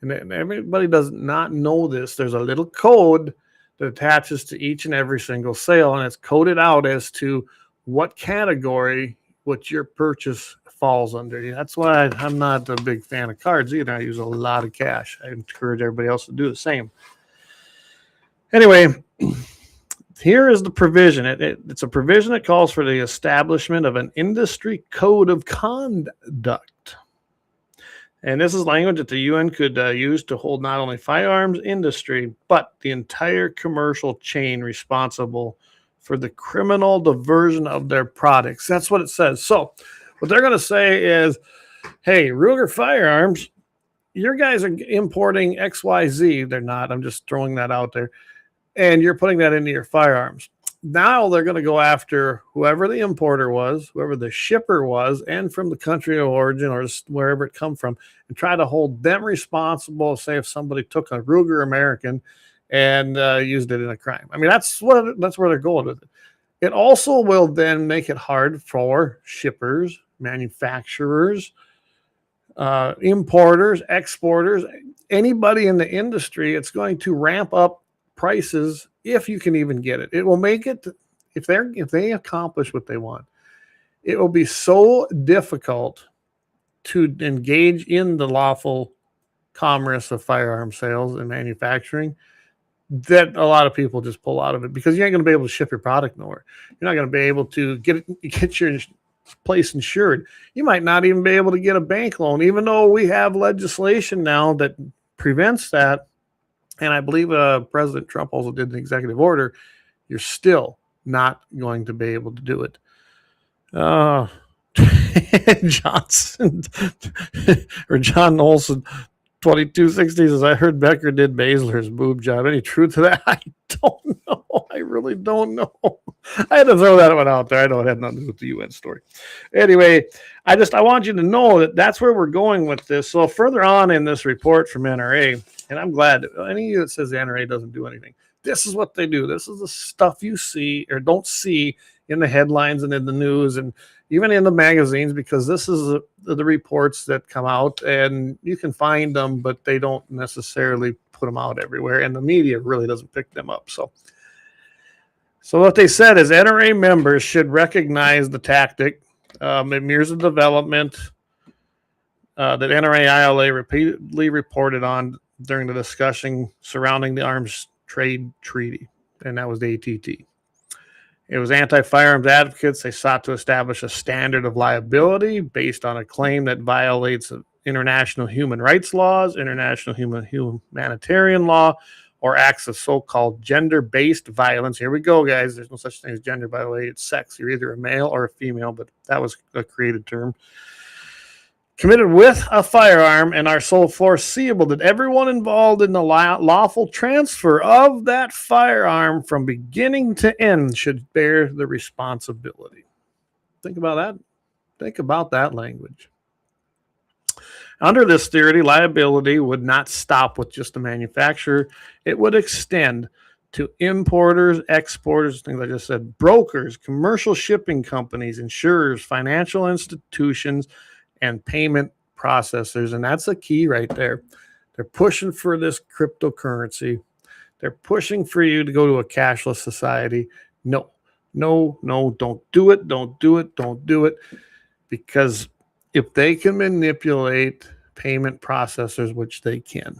And everybody does not know this. There's a little code that attaches to each and every single sale, and it's coded out as to what category what your purchase falls under. That's why I'm not a big fan of cards either. I use a lot of cash. I encourage everybody else to do the same. Anyway, here is the provision. It's a provision that calls for the establishment of an industry code of conduct. And this is language that the UN could use to hold not only firearms industry, but the entire commercial chain responsible for the criminal diversion of their products. That's what it says. So what they're going to say is, hey, Ruger Firearms, your guys are importing XYZ. They're not. I'm just throwing that out there. And you're putting that into your firearms. Now they're going to go after whoever the importer was, whoever the shipper was, and from the country of origin or wherever it come from, and try to hold them responsible. Say if somebody took a Ruger American and used it in a crime. I mean, that's where they're going with it. It also will then make it hard for shippers, manufacturers, importers, exporters, anybody in the industry. It's going to ramp up prices if you can even get it. It will make it, if they accomplish what they want, it will be so difficult to engage in the lawful commerce of firearm sales and manufacturing that a lot of people just pull out of it, because you ain't going to be able to ship your product nowhere. You're not going to be able to get your place insured. You might not even be able to get a bank loan, even though we have legislation now that prevents that. And I believe President Trump also did an executive order. You're still not going to be able to do it. Johnson or John Olson 2260 says, I heard Becker did Baszler's boob job. Any truth to that? I don't know. I really don't know. I had to throw that one out there. I know it had nothing to do with the UN story. Anyway, I want you to know that that's where we're going with this. So further on in this report from NRA, and I'm glad that any of you that says the NRA doesn't do anything, This is what they do. This is the stuff you see or don't see in the headlines and in the news and even in the magazines, because this is the reports that come out, and you can find them, but they don't necessarily put them out everywhere, and the media really doesn't pick them up. So what they said is NRA members should recognize the tactic. It mirrors the development that NRA ILA repeatedly reported on during the discussion surrounding the Arms Trade Treaty, and that was the ATT. It was anti-firearms advocates. They sought to establish a standard of liability based on a claim that violates international human rights laws, international humanitarian law, or acts of so-called gender-based violence. Here we go, guys. There's no such thing as gender, by the way. It's sex. You're either a male or a female, but that was a created term. Committed with a firearm and are so foreseeable that everyone involved in the lawful transfer of that firearm from beginning to end should bear the responsibility. Think about that. Think about that language. Under this theory, liability would not stop with just the manufacturer. It would extend to importers, exporters, things I just said, brokers, commercial shipping companies, insurers, financial institutions, and payment processors. And that's a key right there. They're pushing for this cryptocurrency. They're pushing for you to go to a cashless society. No, don't do it. Don't do it. Don't do it. Because if they can manipulate payment processors, which they can,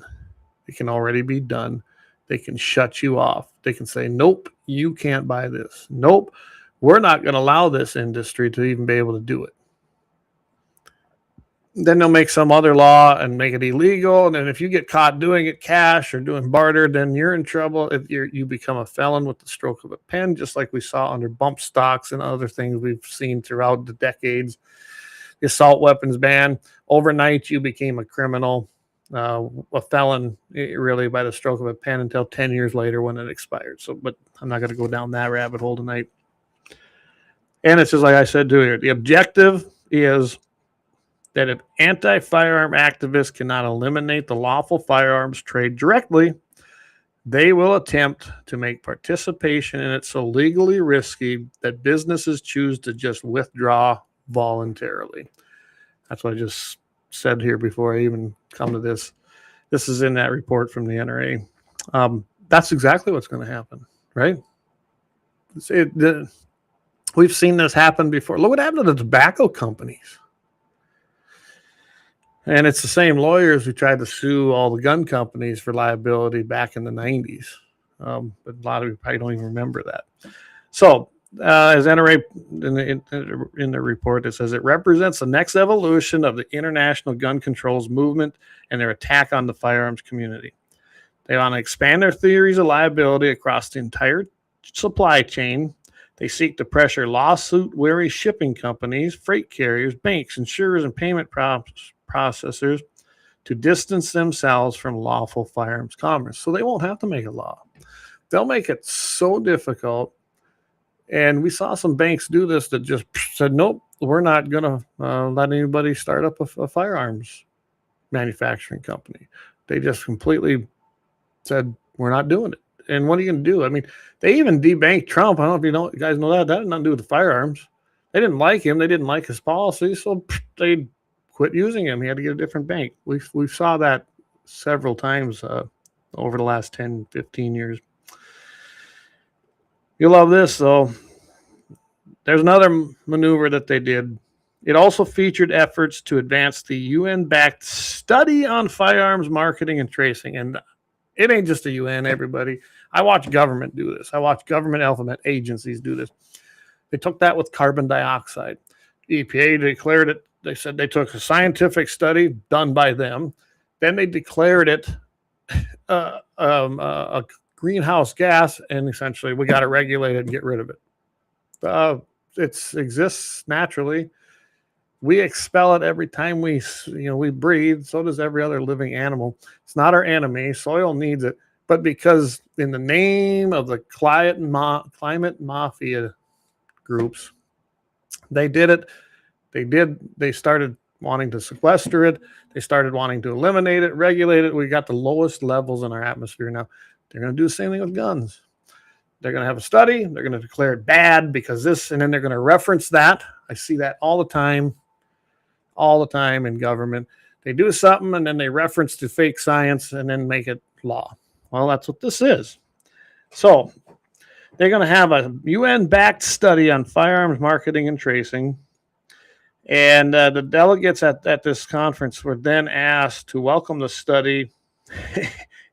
it can already be done. They can shut you off. They can say, nope, you can't buy this. Nope, we're not going to allow this industry to even be able to do it. Then they'll make some other law and make it illegal. And then if you get caught doing it cash or doing barter, then you're in trouble. If you become a felon with the stroke of a pen, just like we saw under bump stocks and other things we've seen throughout the decades. The assault weapons ban, overnight you became a criminal, a felon, really, by the stroke of a pen until 10 years later when it expired. So, but I'm not going to go down that rabbit hole tonight. And it's just like I said earlier, the objective is that if anti-firearm activists cannot eliminate the lawful firearms trade directly, they will attempt to make participation in it so legally risky that businesses choose to just withdraw voluntarily. That's what I just said here before I even come to this. This is in that report from the NRA. That's exactly what's going to happen, right? We've seen this happen before. Look what happened to the tobacco companies. And it's the same lawyers who tried to sue all the gun companies for liability back in the 90s. But a lot of you probably don't even remember that. So, as NRA in the report, it says it represents the next evolution of the international gun controls movement and their attack on the firearms community. They want to expand their theories of liability across the entire supply chain. They seek to pressure lawsuit-weary shipping companies, freight carriers, banks, insurers, and payment processors to distance themselves from lawful firearms commerce. So they won't have to make a law. They'll make it so difficult. And we saw some banks do this that just said, nope, we're not going to let anybody start up a firearms manufacturing company. They just completely said, we're not doing it. And what are you going to do? I mean, they even debanked Trump. I don't know if you guys know that. That had nothing to do with the firearms. They didn't like him. They didn't like his policy. So they quit using him. He had to get a different bank. We saw that several times over the last 10, 15 years. You'll love this, though. There's another maneuver that they did. It also featured efforts to advance the UN-backed study on firearms marketing and tracing. And it ain't just the UN, everybody. I watch government do this. I watch government alphabet agencies do this. They took that with carbon dioxide. EPA declared it. They said they took a scientific study done by them. Then they declared it a greenhouse gas, and essentially we got to regulate it and get rid of it. It exists naturally. We expel it every time we breathe. So does every other living animal. It's not our enemy. Soil needs it. But because in the name of the climate mafia groups, they did it. They started wanting to sequester it. They started wanting to eliminate it, regulate it. We got the lowest levels in our atmosphere now. They're going to do the same thing with guns. They're going to have a study. They're going to declare it bad because this, and then they're going to reference that. I see that all the time in government. They do something and then they reference to fake science and then make it law. Well, that's what this is. So they're going to have a UN-backed study on firearms marketing and tracing. And the delegates at this conference were then asked to welcome the study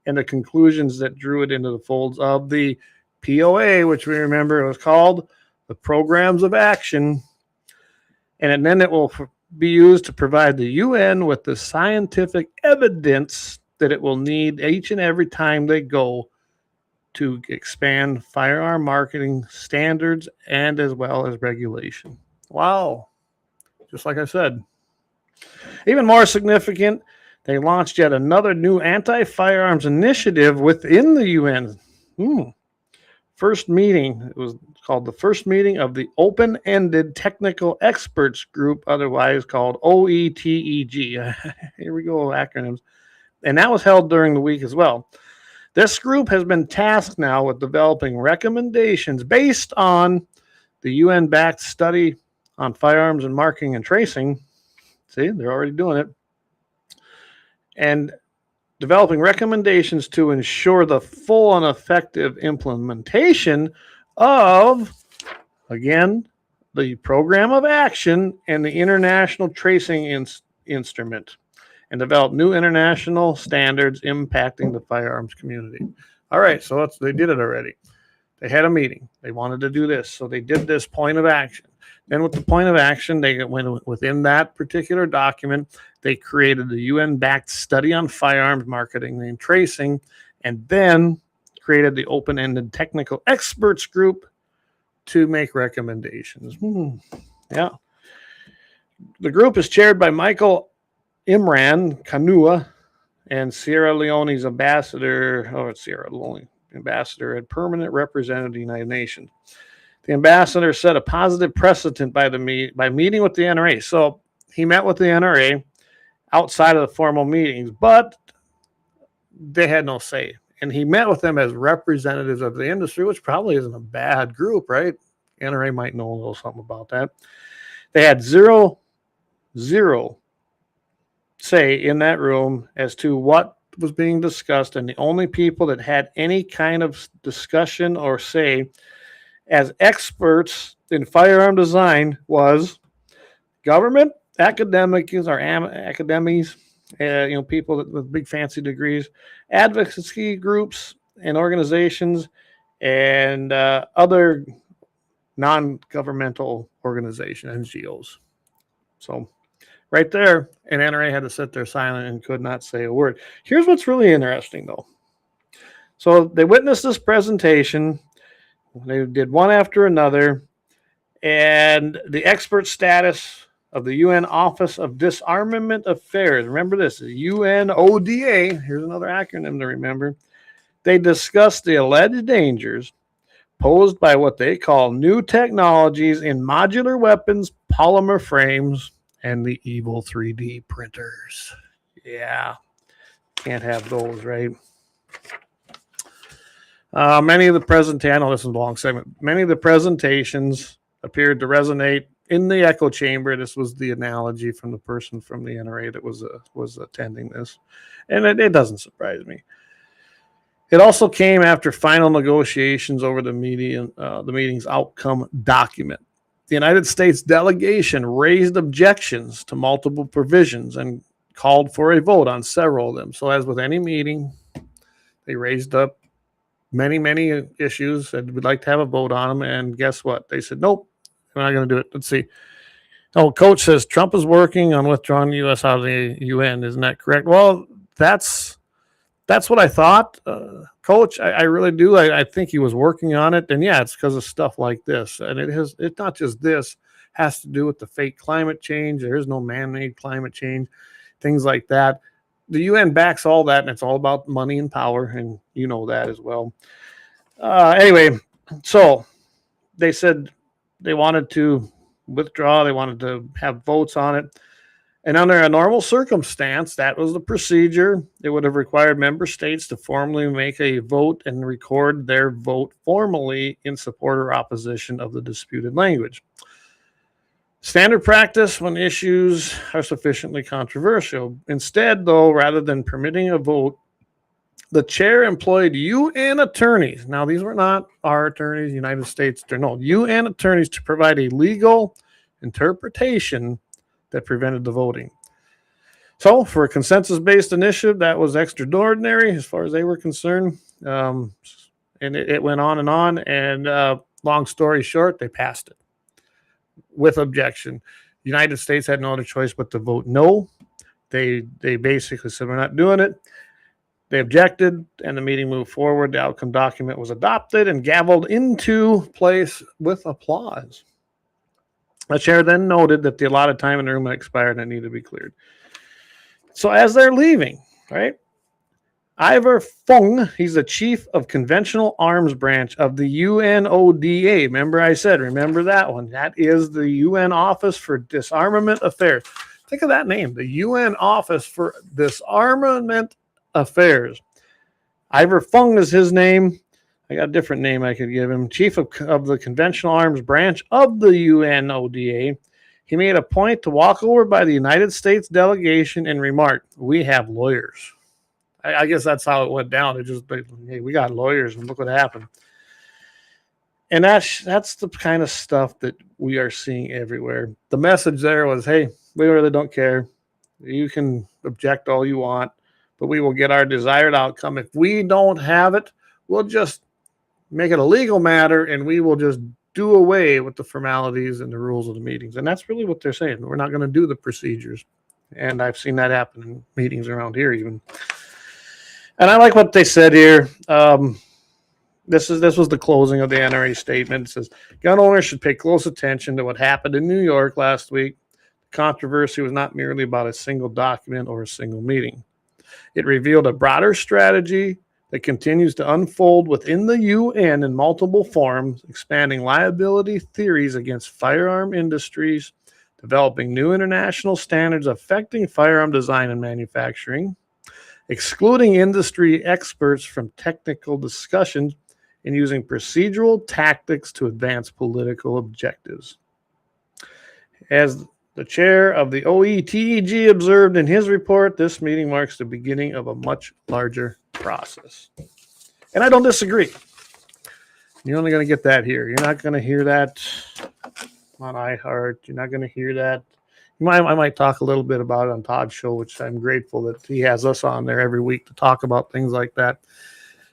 and the conclusions that drew it into the folds of the POA, which we remember it was called the Programs of Action. And then it will be used to provide the UN with the scientific evidence that it will need each and every time they go to expand firearm marketing standards and as well as regulation. Wow. Just like I said. Even more significant, they launched yet another new anti-firearms initiative within the UN. First meeting, it was called the first meeting of the Open-Ended Technical Experts Group, otherwise called OETEG. Here we go, acronyms. And that was held during the week as well. This group has been tasked now with developing recommendations based on the UN-backed study on firearms and marking and tracing. See, they're already doing it. And developing recommendations to ensure the full and effective implementation of, again, the Program of Action and the International Tracing Instrument, and develop new international standards impacting the firearms community. All right, so they did it already. They had a meeting. They wanted to do this, so they did this point of action. Then with the point of action, they went within that particular document. They created the UN-backed study on firearms marketing and tracing, and then created the open-ended technical experts group to make recommendations. Yeah. The group is chaired by Michael Imran Kanua and Sierra Leone's ambassador, and permanent representative of the United Nations. The ambassador set a positive precedent by meeting with the NRA. So he met with the NRA outside of the formal meetings, but they had no say. And he met with them as representatives of the industry, which probably isn't a bad group, right? NRA might know a little something about that. They had zero say in that room as to what was being discussed, and the only people that had any kind of discussion or say as experts in firearm design was government, academies, people with big fancy degrees, advocacy groups and organizations, and other non-governmental organizations, NGOs. So right there, and NRA had to sit there silent and could not say a word. Here's what's really interesting, though. So they witnessed this presentation. They did one after another, and the expert status of the UN Office of Disarmament Affairs. Remember this, UNODA. Here's another acronym to remember. They discussed the alleged dangers posed by what they call new technologies in modular weapons, polymer frames, and the evil 3D printers. Yeah, can't have those, right? Many of the presentations, I know this is a long segment, many of the presentations appeared to resonate in the echo chamber. This was the analogy from the person from the NRA that was attending this. And it doesn't surprise me. It also came after final negotiations over the meeting's outcome document. The United States delegation raised objections to multiple provisions and called for a vote on several of them. So as with any meeting, they raised up many issues, said we'd like to have a vote on them. And guess what? They said, nope, we're not going to do it. Let's see. Oh, Coach says Trump is working on withdrawing the U.S. out of the UN. Isn't that correct? Well, that's what I thought, Coach. I really do. I think he was working on it. And yeah, it's because of stuff like this. And it's not just this, has to do with the fake climate change. There is no man-made climate change, things like that. The UN backs all that, and it's all about money and power, and you know that as well. Anyway, so they said they wanted to withdraw. They wanted to have votes on it. And under a normal circumstance, that was the procedure. It would have required member states to formally make a vote and record their vote formally in support or opposition of the disputed language. Standard practice when issues are sufficiently controversial. Instead, though, rather than permitting a vote, the chair employed UN attorneys. Now, these were not our attorneys, United States, no, UN attorneys to provide a legal interpretation that prevented the voting. So for a consensus-based initiative, that was extraordinary as far as they were concerned. And it went on. And long story short, they passed it with objection. The United States had no other choice but to vote no. They basically said, we're not doing it. They objected, and the meeting moved forward. The outcome document was adopted and gavelled into place with applause. The chair then noted that the allotted time in the room had expired and it needed to be cleared. So as they're leaving, right, Ivor Fung, he's the chief of conventional arms branch of the UNODA. Remember I said, remember that one. That is the UN Office for Disarmament Affairs. Think of that name, the UN Office for Disarmament Affairs. Ivor Fung is his name. I got a different name I could give him. Chief of the Conventional Arms Branch of the UNODA. He made a point to walk over by the United States delegation and remarked, we have lawyers. I guess that's how it went down. It just, hey, we got lawyers and look what happened. And that's the kind of stuff that we are seeing everywhere. The message there was, hey, we really don't care. You can object all you want, but we will get our desired outcome. If we don't have it, we'll just make it a legal matter, and we will just do away with the formalities and the rules of the meetings. And that's really what they're saying. We're not going to do the procedures. And I've seen that happen in meetings around here even. And I like what they said here. This was the closing of the NRA statement. It says, gun owners should pay close attention to what happened in New York last week. The controversy was not merely about a single document or a single meeting. It revealed a broader strategy that continues to unfold within the UN in multiple forms, expanding liability theories against firearm industries, developing new international standards affecting firearm design and manufacturing, excluding industry experts from technical discussions, and using procedural tactics to advance political objectives. As the chair of the OETEG observed in his report, this meeting marks the beginning of a much larger process. And I don't disagree. You're only going to get that here. You're not going to hear that on iHeart. You're not going to hear that. I might talk a little bit about it on Todd's show, which I'm grateful that he has us on there every week to talk about things like that.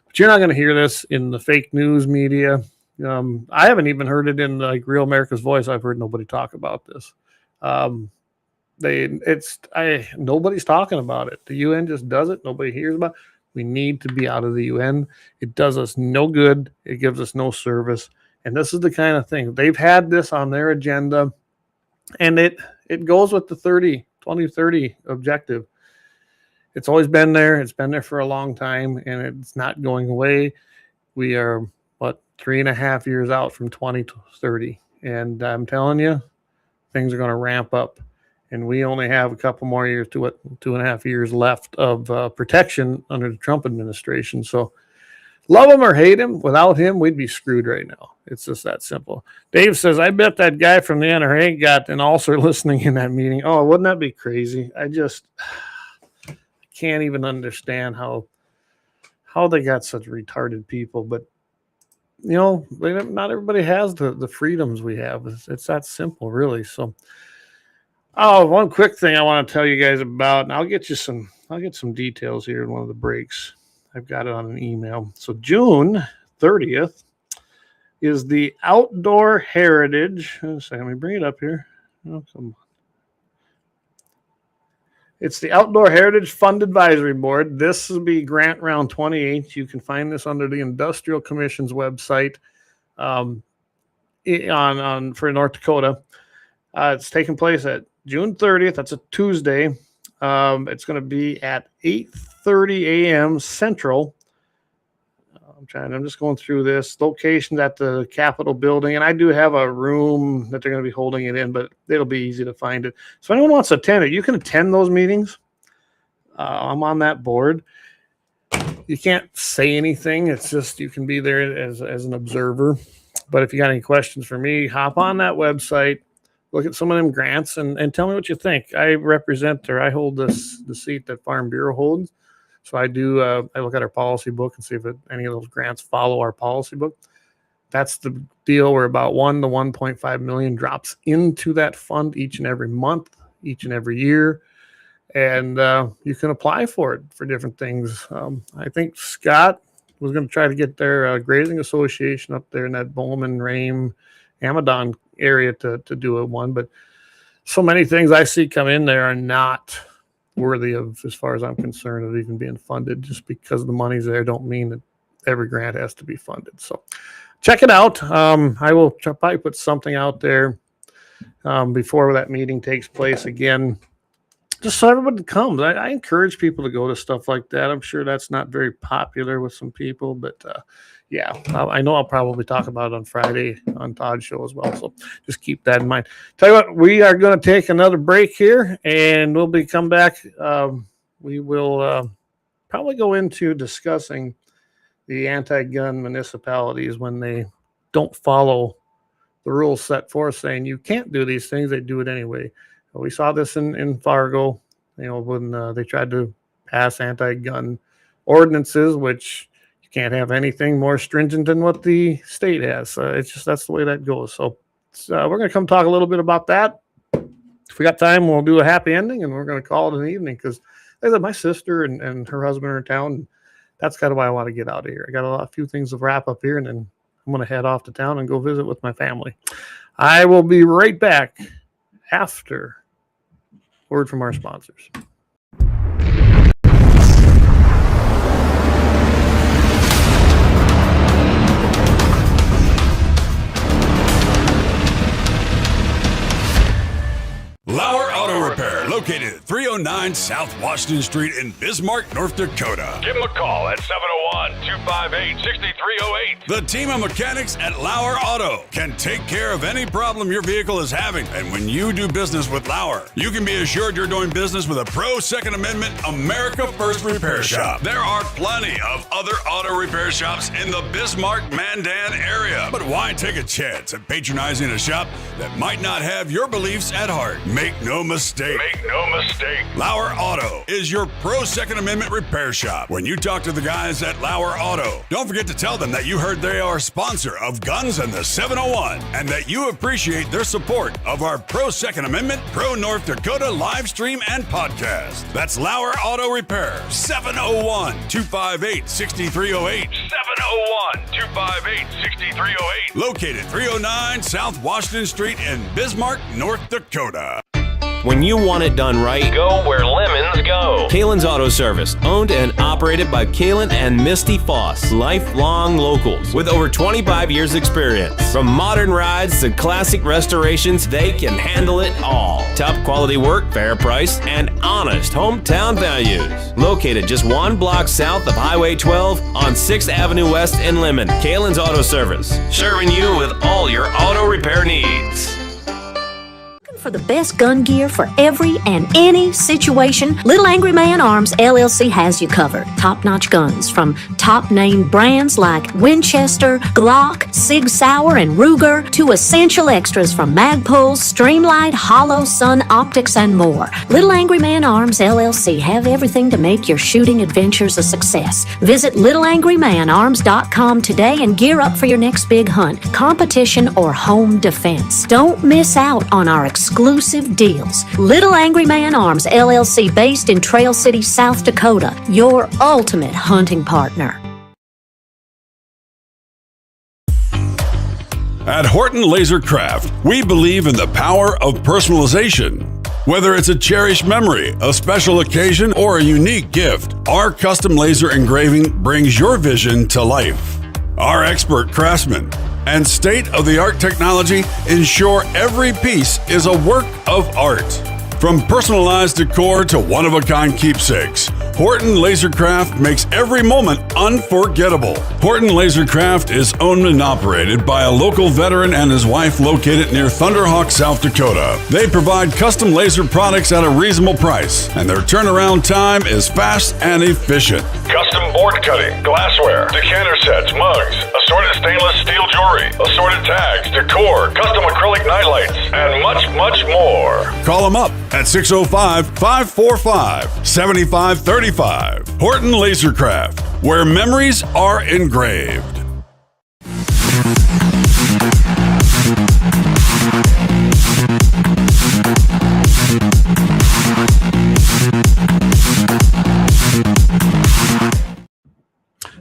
But you're not going to hear this in the fake news media. I haven't even heard it in like Real America's Voice. I've heard nobody talk about this. Nobody's talking about it. The UN just does it. Nobody hears about it. We need to be out of the UN. It does us no good. It gives us no service. And this is the kind of thing. They've had this on their agenda, and it goes with the 2030 objective. It's always been there. It's been there for a long time, and it's not going away. We are, 3.5 years out from 2030. And I'm telling you, things are going to ramp up. And we only have a couple more years to it, 2.5 years left of protection under the Trump administration. So love him or hate him, without him, we'd be screwed right now. It's just that simple. Dave says, I bet that guy from the NRA got an ulcer listening in that meeting. Oh, wouldn't that be crazy? I just can't even understand how they got such retarded people. But, not everybody has the freedoms we have. It's that simple, really. So, one quick thing I want to tell you guys about, and I'll get some details here in one of the breaks. I've got it on an email. So June 30th is the Outdoor Heritage. Let me bring it up here. Oh, come on. It's the Outdoor Heritage Fund Advisory Board. This will be Grant Round 28. You can find this under the Industrial Commission's website for North Dakota. It's taking place at June 30th. That's a Tuesday. It's going to be at 8:30 a.m. Central. I'm just going through this. Locations at the Capitol building, and I do have a room that they're going to be holding it in, but it'll be easy to find it. So if anyone wants to attend it, you can attend those meetings. I'm on that board. You can't say anything. It's just you can be there as an observer. But if you got any questions for me, hop on that website, look at some of them grants, and tell me what you think. I hold the seat that Farm Bureau holds. So I look at our policy book and see if any of those grants follow our policy book. That's the deal where about 1 to 1.5 million drops into that fund each and every month, each and every year. And you can apply for it for different things. I think Scott was going to try to get their grazing association up there in that Bowman, Rame, Amadon area to do one. But so many things I see come in there are not worthy of, as far as I'm concerned, of even being funded. Just because the money's there don't mean that every grant has to be funded. So check it out. I will probably put something out there before that meeting takes place again, just so everybody comes. I encourage people to go to stuff like that. I'm sure that's not very popular with some people, but yeah, I know I'll probably talk about it on Friday on Todd's show as well. So just keep that in mind. Tell you what, we are going to take another break here, and we'll come back. We will probably go into discussing the anti-gun municipalities when they don't follow the rules set forth, saying you can't do these things. They do it anyway. We saw this in Fargo, when they tried to pass anti-gun ordinances, which you can't have anything more stringent than what the state has. It's just, that's the way that goes. So we're going to come talk a little bit about that. If we got time, we'll do a happy ending, and we're going to call it an evening, because like I said, my sister and her husband are in town. And that's kind of why I want to get out of here. I got a few things to wrap up here, and then I'm going to head off to town and go visit with my family. I will be right back after word from our sponsors. LAUER Auto Repair, located at 309 South Washington Street in Bismarck, North Dakota. Give them a call at 701-258-6308. The team of mechanics at LAUER Auto can take care of any problem your vehicle is having. And when you do business with LAUER, you can be assured you're doing business with a pro Second Amendment America First repair shop. There are plenty of other auto repair shops in the Bismarck-Mandan area. But why take a chance at patronizing a shop that might not have your beliefs at heart? Make no mistake. LAUER Auto is your pro Second Amendment repair shop. When you talk to the guys at LAUER Auto, don't forget to tell them that you heard they are a sponsor of Guns and the 701, and that you appreciate their support of our pro Second Amendment, pro North Dakota live stream and podcast. That's LAUER Auto Repair, 701-258-6308. 701-258-6308. Located 309 South Washington Street in Bismarck, North Dakota. When you want it done right, Go where lemons go. Kalon's Auto Service, owned and operated by Kalon and Misty Foss, lifelong locals with over 25 years experience. From modern rides to classic restorations, they can handle it all. Top quality work, fair price, and honest hometown values. Located just 1 block south of Highway 12 on 6th Avenue West in Lemmon. Kalon's Auto Service, serving you with all your auto repair needs. For the best gun gear for every and any situation, Little Angry Man Arms LLC has you covered. Top-notch guns from top-name brands like Winchester, Glock, Sig Sauer, and Ruger, to essential extras from Magpul's, Streamlight, Hollow, Sun Optics, and more. Little Angry Man Arms LLC have everything to make your shooting adventures a success. Visit littleangrymanarms.com today and gear up for your next big hunt, competition, or home defense. Don't miss out on our exclusive deals. Little Angry Man Arms LLC, based in Trail City, South Dakota, your ultimate hunting partner. At Horton LaserCraft, we believe in the power of personalization. Whether it's a cherished memory, a special occasion, or a unique gift, our custom laser engraving brings your vision to life. Our expert craftsmen and state-of-the-art technology ensure every piece is a work of art. From personalized decor to one-of-a-kind keepsakes, Horton LaserCraft makes every moment unforgettable. Horton LaserCraft is owned and operated by a local veteran and his wife located near Thunderhawk, South Dakota. They provide custom laser products at a reasonable price, and their turnaround time is fast and efficient. Custom board cutting, glassware, decanter sets, mugs, assorted stainless steel jewelry, assorted tags, decor, custom acrylic nightlights, and much, much more. Call them up at 605-545-7535. Horton LaserCraft, where memories are engraved.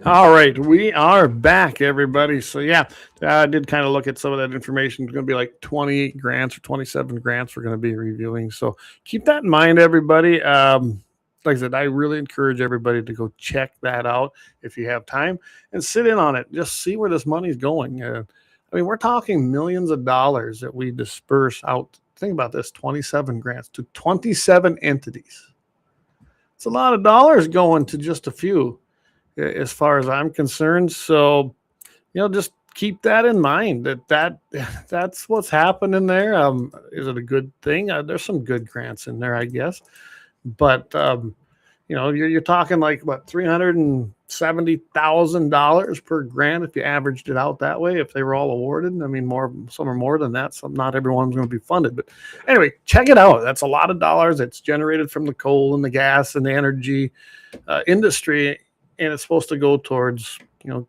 All right, we are back, everybody. So yeah, I did kind of look at some of that information. It's going to be like 28 grants or 27 grants we're going to be reviewing. So keep that in mind, everybody. Like I said, I really encourage everybody to go check that out if you have time and sit in on it. Just see where this money's going. I mean, we're talking millions of dollars that we disperse out. Think about this, 27 grants to 27 entities. It's a lot of dollars going to just a few, as far as I'm concerned. So, just keep that in mind, that's what's happening there. Is it a good thing? There's some good grants in there, I guess. But, you're talking like, what, $370,000 per grant if you averaged it out that way, if they were all awarded. I mean, some are more than that. Some, not everyone's going to be funded. But anyway, check it out. That's a lot of dollars. It's generated from the coal and the gas and the energy industry. And it's supposed to go towards,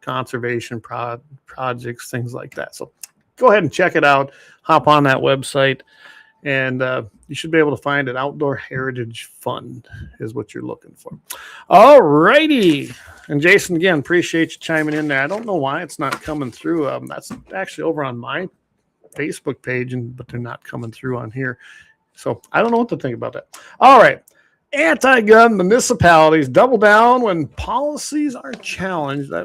conservation projects, things like that. So go ahead and check it out. Hop on that website, and you should be able to find it. Outdoor Heritage Fund is what you're looking for. All righty. And Jason, again, appreciate you chiming in there. I don't know why it's not coming through. That's actually over on my Facebook page, but they're not coming through on here. So I don't know what to think about that. All right. Anti-gun municipalities double down when policies are challenged. I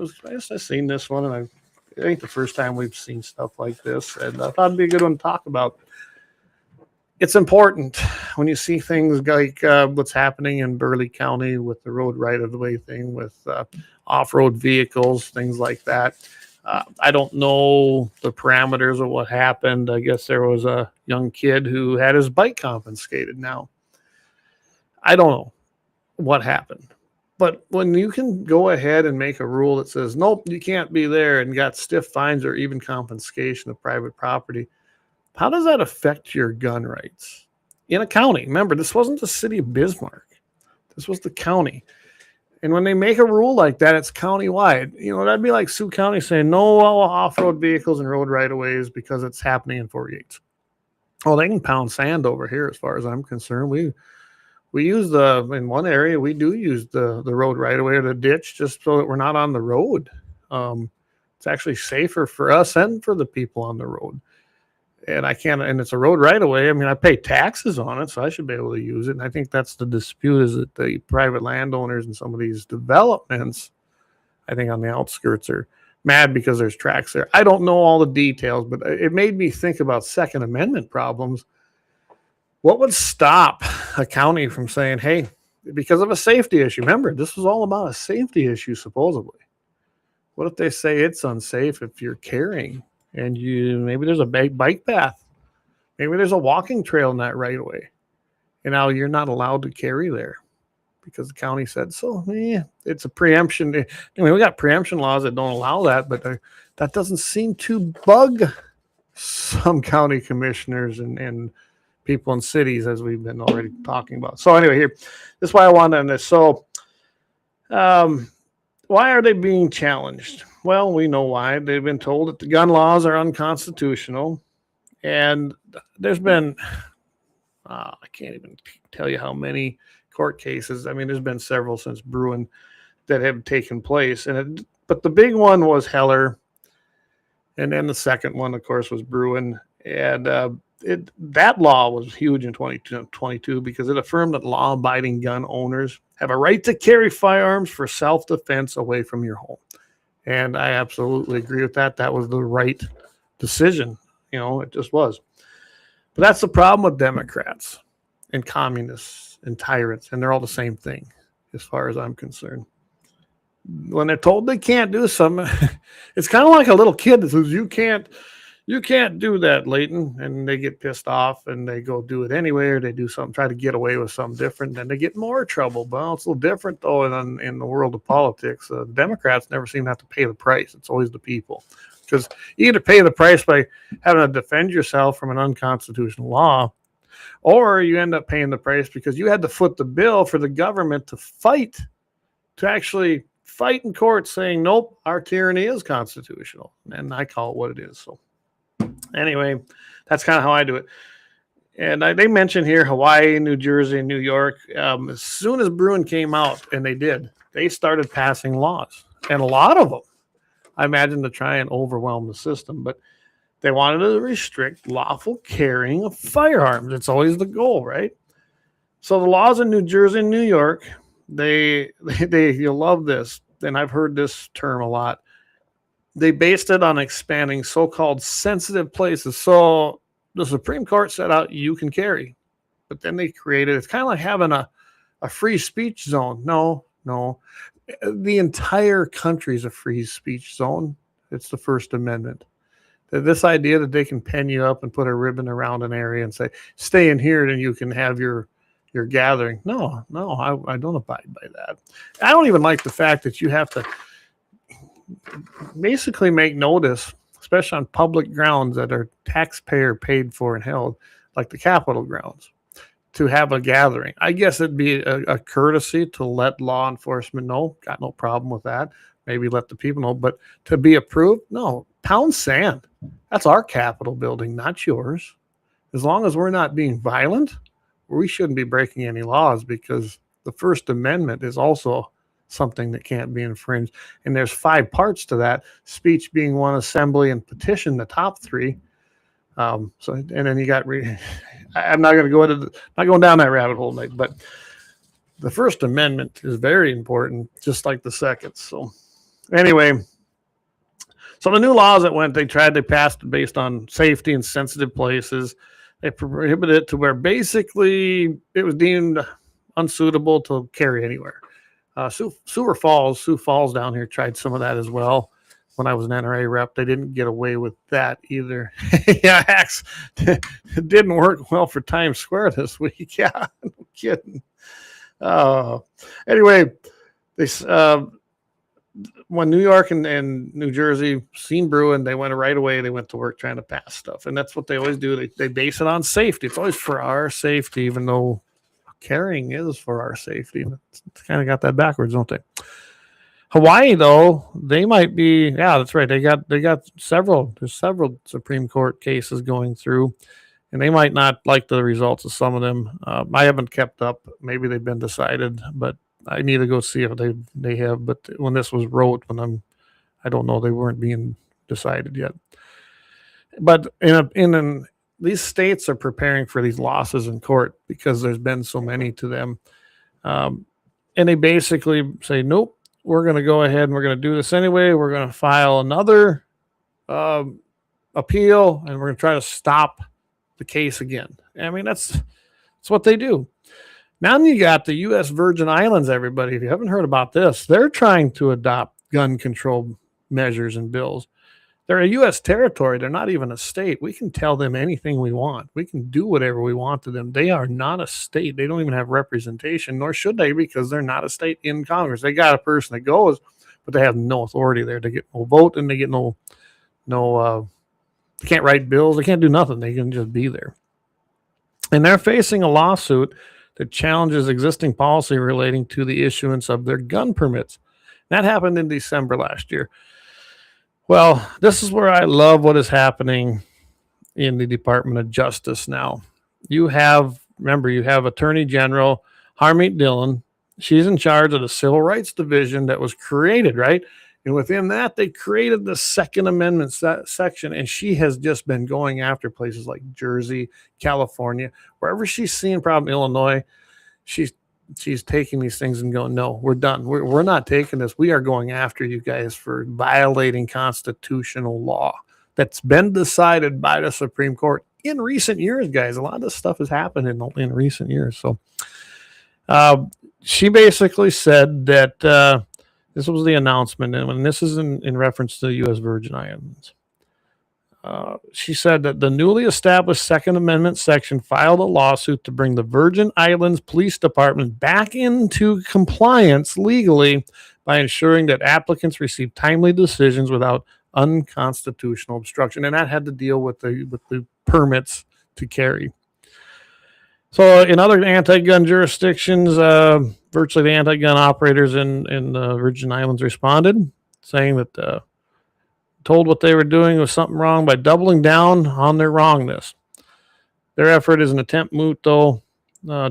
seen this one, and it ain't the first time we've seen stuff like this, and I thought it'd be a good one to talk about. It's important when you see things like what's happening in Burleigh County with the road right-of-the-way thing, with off-road vehicles, things like that. I don't know the parameters of what happened. I guess there was a young kid who had his bike confiscated now. I don't know what happened, but when you can go ahead and make a rule that says, nope, you can't be there, and got stiff fines or even confiscation of private property, how does that affect your gun rights in a county? Remember, this wasn't the city of Bismarck. This was the county. And when they make a rule like that, it's countywide. That'd be like Sioux County saying no off-road vehicles and road right-of-ways because it's happening in Fort Yates. Oh, they can pound sand over here as far as I'm concerned. We use in one area, we do use the road right away or the ditch just so that we're not on the road. It's actually safer for us and for the people on the road. And and it's a road right away. I mean, I pay taxes on it, so I should be able to use it. And I think that's the dispute, is that the private landowners and some of these developments, I think on the outskirts, are mad because there's tracks there. I don't know all the details, but it made me think about Second Amendment problems. What would stop a county from saying, hey, because of a safety issue? Remember, this was all about a safety issue, supposedly. What if they say it's unsafe if you're carrying, and maybe there's a bike path, maybe there's a walking trail in that right away, and now you're not allowed to carry there because the county said so? It's a preemption. Anyway, we got preemption laws that don't allow that, but that doesn't seem to bug some county commissioners and people in cities, as we've been already talking about. So anyway, this is why I wanted on this. So why are they being challenged? Well, we know why. They've been told that the gun laws are unconstitutional. And there's been, I can't even tell you how many court cases. I mean, there's been several since Bruin that have taken place. But the big one was Heller. And then the second one, of course, was Bruin. And that law was huge in 2022 because it affirmed that law-abiding gun owners have a right to carry firearms for self-defense away from your home. And I absolutely agree with that. That was the right decision. It just was. But that's the problem with Democrats and communists and tyrants, and they're all the same thing. as far as I'm concerned. When they're told they can't do something, it's kind of like a little kid that says, you can't do that, Leighton, and they get pissed off and they go do it anyway, or they do something, try to get away with something different, and they get more trouble. Well, it's a little different though in the world of politics. The Democrats never seem to have to pay the price. It's always the people, because you either pay the price by having to defend yourself from an unconstitutional law, or you end up paying the price because you had to foot the bill for the government to actually fight in court saying, nope, our tyranny is constitutional. And I call it what it is. So anyway, that's kind of how I do it. And they mentioned here Hawaii, New Jersey, and New York. As soon as Bruin came out, and they started passing laws. And a lot of them, I imagine, to try and overwhelm the system. But they wanted to restrict lawful carrying of firearms. It's always the goal, right? So the laws in New Jersey and New York, you'll love this, and I've heard this term a lot. They based it on expanding so-called sensitive places. So the Supreme Court set out you can carry, but then they created, it's kind of like having a free speech zone. No, the entire country is a free speech zone. It's the First Amendment. This idea that they can pen you up and put a ribbon around an area and say, stay in here and you can have your gathering. No, I don't abide by that. I don't even like the fact that you have to basically make notice, especially on public grounds that are taxpayer paid for and held, like the Capitol grounds, to have a gathering. I guess it'd be a courtesy to let law enforcement know. Got no problem with that. Maybe let the people know, but to be approved, no. Pound sand. That's our Capitol building, not yours. As long as we're not being violent, we shouldn't be breaking any laws, because the First Amendment is also something that can't be infringed. And there's 5 parts to that, speech being one, assembly, and petition, the top 3. And then you got, I'm not going to go into, not going down that rabbit hole, Nick, but the First Amendment is very important, just like the second. So anyway, so the new laws that they tried to pass based on safety and sensitive places. They prohibited it to where basically it was deemed unsuitable to carry anywhere. Sioux Falls down here tried some of that as well. When I was an NRA rep, they didn't get away with that either. Yeah, Axe, it didn't work well for Times Square this week. Yeah, no kidding. Anyway, when New York and New Jersey seen Bruin, they went right away. They went to work trying to pass stuff. And that's what they always do. They base it on safety. It's always for our safety, even though carrying is for our safety. It's kind of got that backwards, don't they? Hawaii, though, they might be, yeah, that's right. They got several Supreme Court cases going through, and they might not like the results of some of them. I haven't kept up. Maybe they've been decided, but I need to go see if they have. But when this was wrote, I don't know, they weren't being decided yet. But in these states are preparing for these losses in court because there's been so many to them, and they basically say, nope, we're going to go ahead and we're going to do this anyway. We're going to file another appeal, and we're going to try to stop the case again. I mean, that's what they do. Now you got the U.S. Virgin Islands, everybody. If you haven't heard about this, they're trying to adopt gun control measures and bills. They're a U.S. territory. They're not even a state. We can tell them anything we want. We can do whatever we want to them. They are not a state. They don't even have representation, nor should they, because they're not a state in Congress. They got a person that goes, but they have no authority there. They get no vote, and they get no they can't write bills. They can't do nothing. They can just be there. And they're facing a lawsuit that challenges existing policy relating to the issuance of their gun permits. That happened in December last year. Well, this is where I love what is happening in the Department of Justice now. You have Attorney General Harmeet Dillon. She's in charge of the Civil Rights Division that was created, right? And within that, they created the Second Amendment section, and she has just been going after places like Jersey, California, wherever she's seeing problem, Illinois, she's taking these things and going, no, we're done. We're not taking this. We are going after you guys for violating constitutional law that's been decided by the Supreme Court in recent years, guys. A lot of this stuff has happened in recent years. So she basically said that this was the announcement, and this is in reference to the U.S. Virgin Islands. She said that the newly established Second Amendment section filed a lawsuit to bring the Virgin Islands Police Department back into compliance legally by ensuring that applicants receive timely decisions without unconstitutional obstruction. And that had to deal with the permits to carry. So in other anti-gun jurisdictions, virtually the anti-gun operators in the Virgin Islands responded, saying that told what they were doing was something wrong by doubling down on their wrongness. Their effort is an attempt moot, though,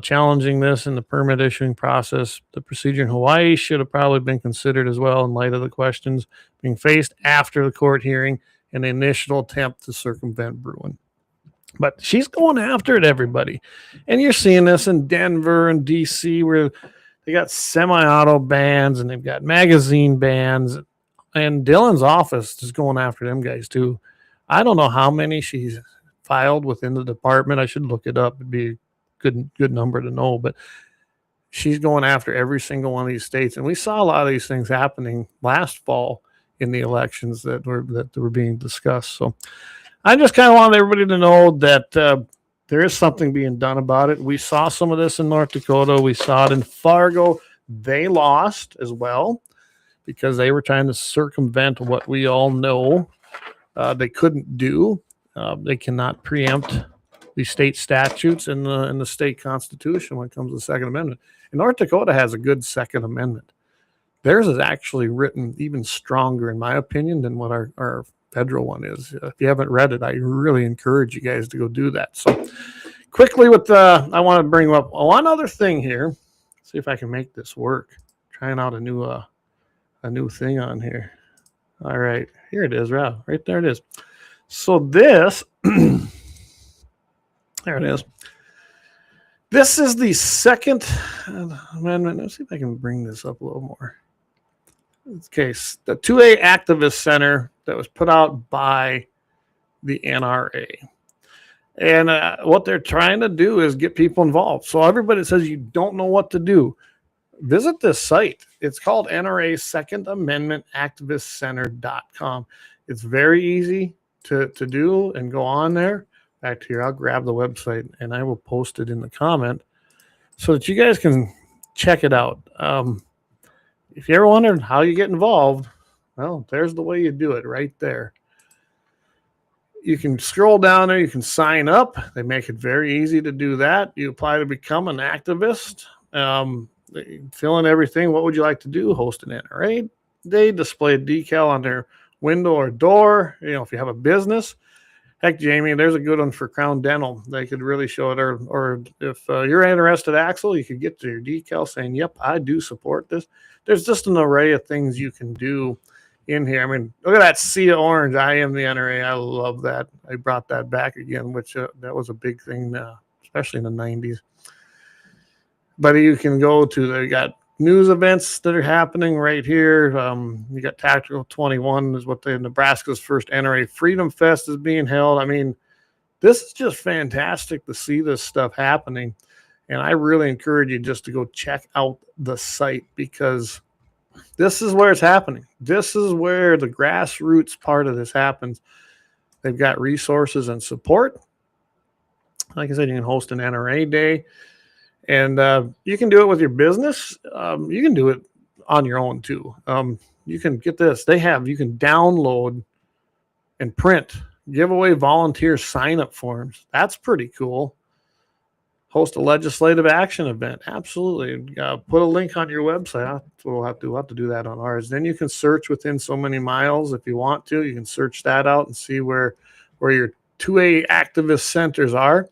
challenging this in the permit issuing process. The procedure in Hawaii should have probably been considered as well in light of the questions being faced after the court hearing and the initial attempt to circumvent Bruin. But she's going after it, everybody. And you're seeing this in Denver and DC where they got semi-auto bans and they've got magazine bans. And Dylan's office is going after them guys too. I don't know how many she's filed within the department. I should look it up. It'd be a good number to know. But she's going after every single one of these states. And we saw a lot of these things happening last fall in the elections that were being discussed. So I just kind of wanted everybody to know that there is something being done about it. We saw some of this in North Dakota. We saw it in Fargo. They lost as well, because they were trying to circumvent what we all know they couldn't do. They cannot preempt the state statutes and the state constitution when it comes to the Second Amendment. And North Dakota has a good Second Amendment. Theirs is actually written even stronger, in my opinion, than what our federal one is. If you haven't read it, I really encourage you guys to go do that. So quickly I want to bring up one other thing here. See if I can make this work. Trying out a new thing on here. All right, here it is, right there it is. So this, there it is. This is the Second Amendment. Let's see if I can bring this up a little more. Okay, the 2A Activist Center that was put out by the NRA. And what they're trying to do is get people involved. So everybody says you don't know what to do, visit this site. It's called NRA Second Amendment Activist Center.com. It's very easy to do and go on there. Back here, I'll grab the website and I will post it in the comment so that you guys can check it out. If you ever wondered how you get involved, well, there's the way you do it right there. You can scroll down there. You can sign up. They make it very easy to do that. You apply to become an activist. Fill in everything. What would you like to do? Host an NRA Day, display a decal on their window or door. You know, if you have a business. Heck, Jamie, there's a good one for Crown Dental. They could really show it. Or if you're interested, Axel, you could get to your decal saying, yep, I do support this. There's just an array of things you can do in here. I mean, look at that sea of orange. I am the NRA. I love that. I brought that back again, which that was a big thing, especially in the 90s. But you can go to, they got news events that are happening right here. You got Tactical 21 is what Nebraska's first NRA Freedom Fest is being held. I mean, this is just fantastic to see this stuff happening. And I really encourage you just to go check out the site, because this is where it's happening. This is where the grassroots part of this happens. They've got resources and support. Like I said, you can host an NRA Day. And you can do it with your business. You can do it on your own too. You can get this. You can download and print giveaway volunteer sign-up forms. That's pretty cool. Host a legislative action event. Absolutely. Put a link on your website. We'll have to do that on ours. Then you can search within so many miles if you want to. You can search that out and see where your 2A activist centers are.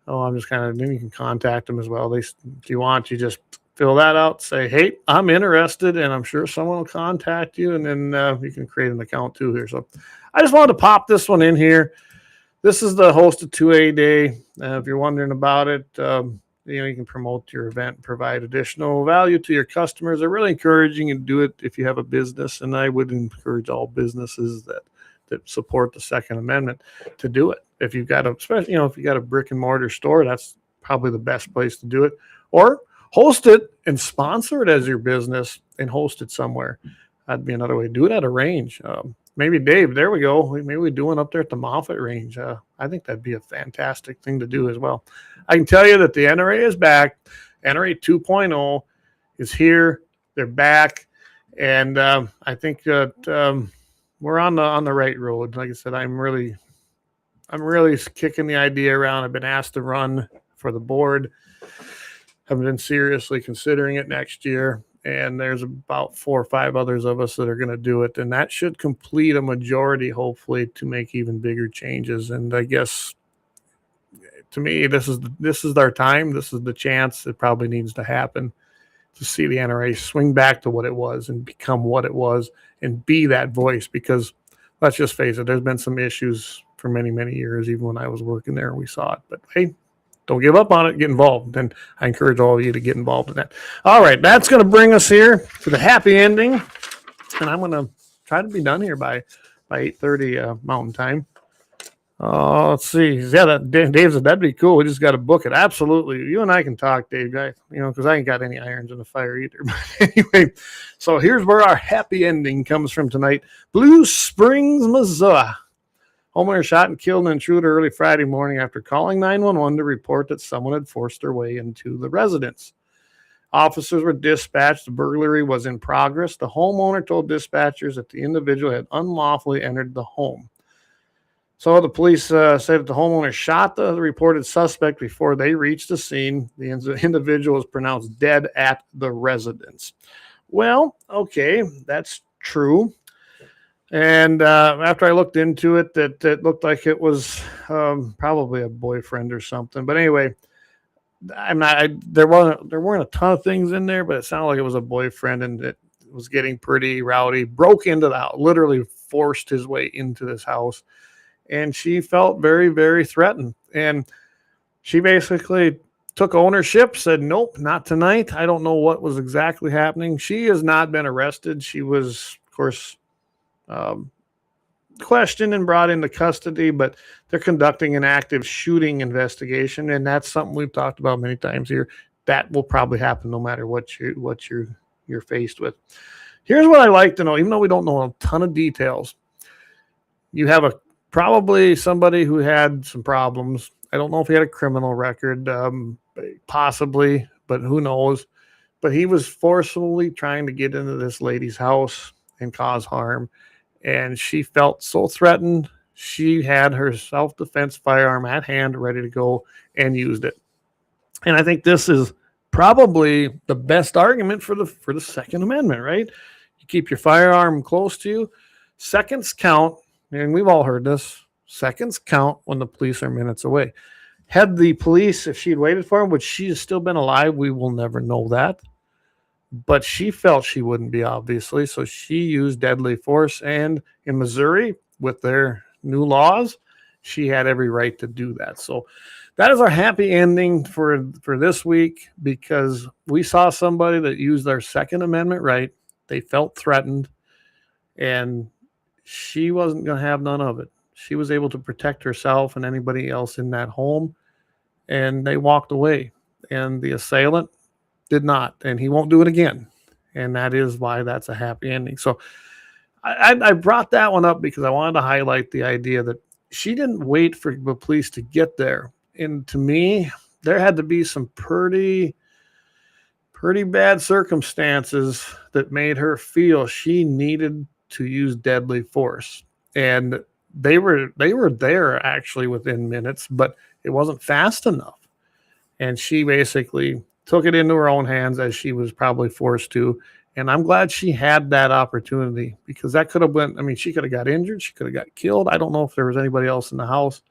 Oh, I'm just then you can contact them as well. If you want, you just fill that out, say, hey, I'm interested, and I'm sure someone will contact you, and then you can create an account too here. So I just wanted to pop this one in here. This is the Hosted 2A Day. If you're wondering about it, you can promote your event and provide additional value to your customers. They're really encouraging you to do it if you have a business, and I would encourage all businesses that support the Second Amendment to do it. If you've got if you got a brick and mortar store, that's probably the best place to do it. Or host it and sponsor it as your business and host it somewhere. That'd be another way. Do it at a range. Maybe Dave, there we go. Maybe we do one up there at the Moffett range. I think that'd be a fantastic thing to do as well. I can tell you that the NRA is back. NRA 2.0 is here. They're back. And I think that we're on the right road. Like I said, I'm really kicking the idea around. I've been asked to run for the board. I've been seriously considering it next year. And there's about 4 or 5 others of us that are going to do it. And that should complete a majority, hopefully, to make even bigger changes. And I guess, to me, this is our time. This is the chance. It probably needs to happen to see the NRA swing back to what it was and become what it was and be that voice. Because let's just face it, there's been some issues for many, many years, even when I was working there and we saw it. But hey, don't give up on it. Get involved. And I encourage all of you to get involved in that. All right. That's going to bring us here to the happy ending. And I'm going to try to be done here by 8:30 Mountain Time. Let's see. Yeah, Dave said that'd be cool. We just got to book it. Absolutely. You and I can talk, Dave, because I ain't got any irons in the fire either. But anyway, so here's where our happy ending comes from tonight. Blue Springs, Missouri. Homeowner shot and killed an intruder early Friday morning after calling 911 to report that someone had forced their way into the residence. Officers were dispatched. The burglary was in progress. The homeowner told dispatchers that the individual had unlawfully entered the home. So the police said that the homeowner shot the reported suspect before they reached the scene. The individual was pronounced dead at the residence. Well, okay, that's true. And after I looked into it, that looked like it was probably a boyfriend or something. But anyway, there weren't a ton of things in there, but it sounded like it was a boyfriend, and it was getting pretty rowdy. Broke into the house, literally forced his way into this house, and she felt very, very threatened. And she basically took ownership, said, "Nope, not tonight." I don't know what was exactly happening. She has not been arrested. She was, of course, questioned and brought into custody, but they're conducting an active shooting investigation, and that's something we've talked about many times here. That will probably happen no matter what you're faced with. Here's what I like to know, even though we don't know a ton of details. You have probably somebody who had some problems. I don't know if he had a criminal record, possibly, but who knows? But he was forcefully trying to get into this lady's house and cause harm. And she felt so threatened, she had her self-defense firearm at hand, ready to go, and used it. And I think this is probably the best argument for the Second Amendment, right? You keep your firearm close to you. Seconds count, and we've all heard this. Seconds count when the police are minutes away. Had the police, if she had waited for him, would she have still been alive? We will never know that. But she felt she wouldn't be, obviously, so she used deadly force. And in Missouri, with their new laws, she had every right to do that. So that is our happy ending for this week, because we saw somebody that used their Second Amendment right. They felt threatened, and she wasn't going to have none of it. She was able to protect herself and anybody else in that home, and they walked away. And the assailant did not, and he won't do it again. And that is why that's a happy ending. So I brought that one up because I wanted to highlight the idea that she didn't wait for the police to get there. And to me, there had to be some pretty bad circumstances that made her feel she needed to use deadly force. And they were there actually within minutes, but it wasn't fast enough. And she basically took it into her own hands, as she was probably forced to. And I'm glad she had that opportunity, because that could have been, she could have got injured. She could have got killed. I don't know if there was anybody else in the house.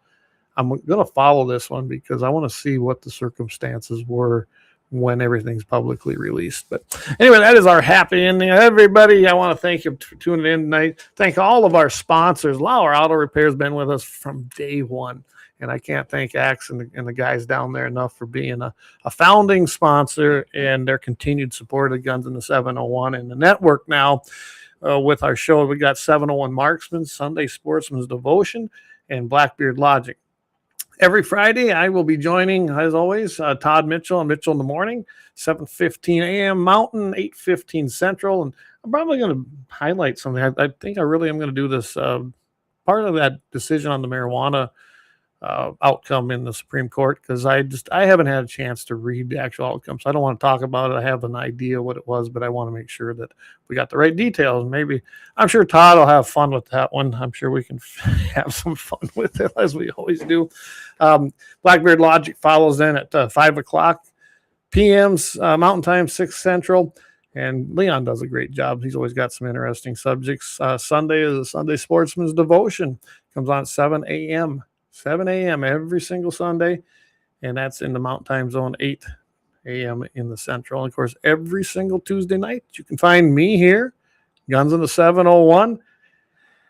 I'm going to follow this one because I want to see what the circumstances were when everything's publicly released. But anyway, that is our happy ending. Everybody, I want to thank you for tuning in tonight. Thank all of our sponsors. Lauer Auto Repair has been with us from day one. And I can't thank Axe and the guys down there enough for being a founding sponsor and their continued support of Guns in the 701 and the network now with our show. We got 701 Marksman, Sunday Sportsman's Devotion, and Blackbeard Logic. Every Friday, I will be joining, as always, Todd Mitchell and Mitchell in the Morning, 7:15 a.m. Mountain, 8:15 Central. And I'm probably going to highlight something. I think I really am going to do this. Part of that decision on the marijuana outcome in the Supreme Court, because I haven't had a chance to read the actual outcome. So I don't want to talk about it. I have an idea what it was, but I want to make sure that we got the right details. Maybe I'm sure Todd will have fun with that one. I'm sure we can have some fun with it, as we always do. Blackbeard Logic follows in at 5 o'clock p.m.'s Mountain Time, 6 Central. And Leon does a great job. He's always got some interesting subjects. Sunday is a Sunday Sportsman's Devotion. Comes on at 7 a.m. 7 a.m. every single Sunday. And that's in the Mountain Time Zone, 8 a.m. in the Central. And of course, every single Tuesday night, you can find me here, Guns in the 701.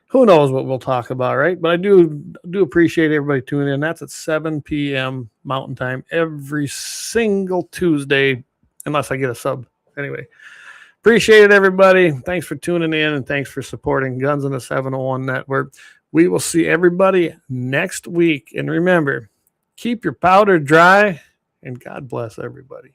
Who knows what we'll talk about, right? But I do appreciate everybody tuning in. That's at 7 p.m. Mountain Time every single Tuesday, unless I get a sub. Anyway, appreciate it, everybody. Thanks for tuning in, and thanks for supporting Guns in the 701 Network. We will see everybody next week. And remember, keep your powder dry, and God bless everybody.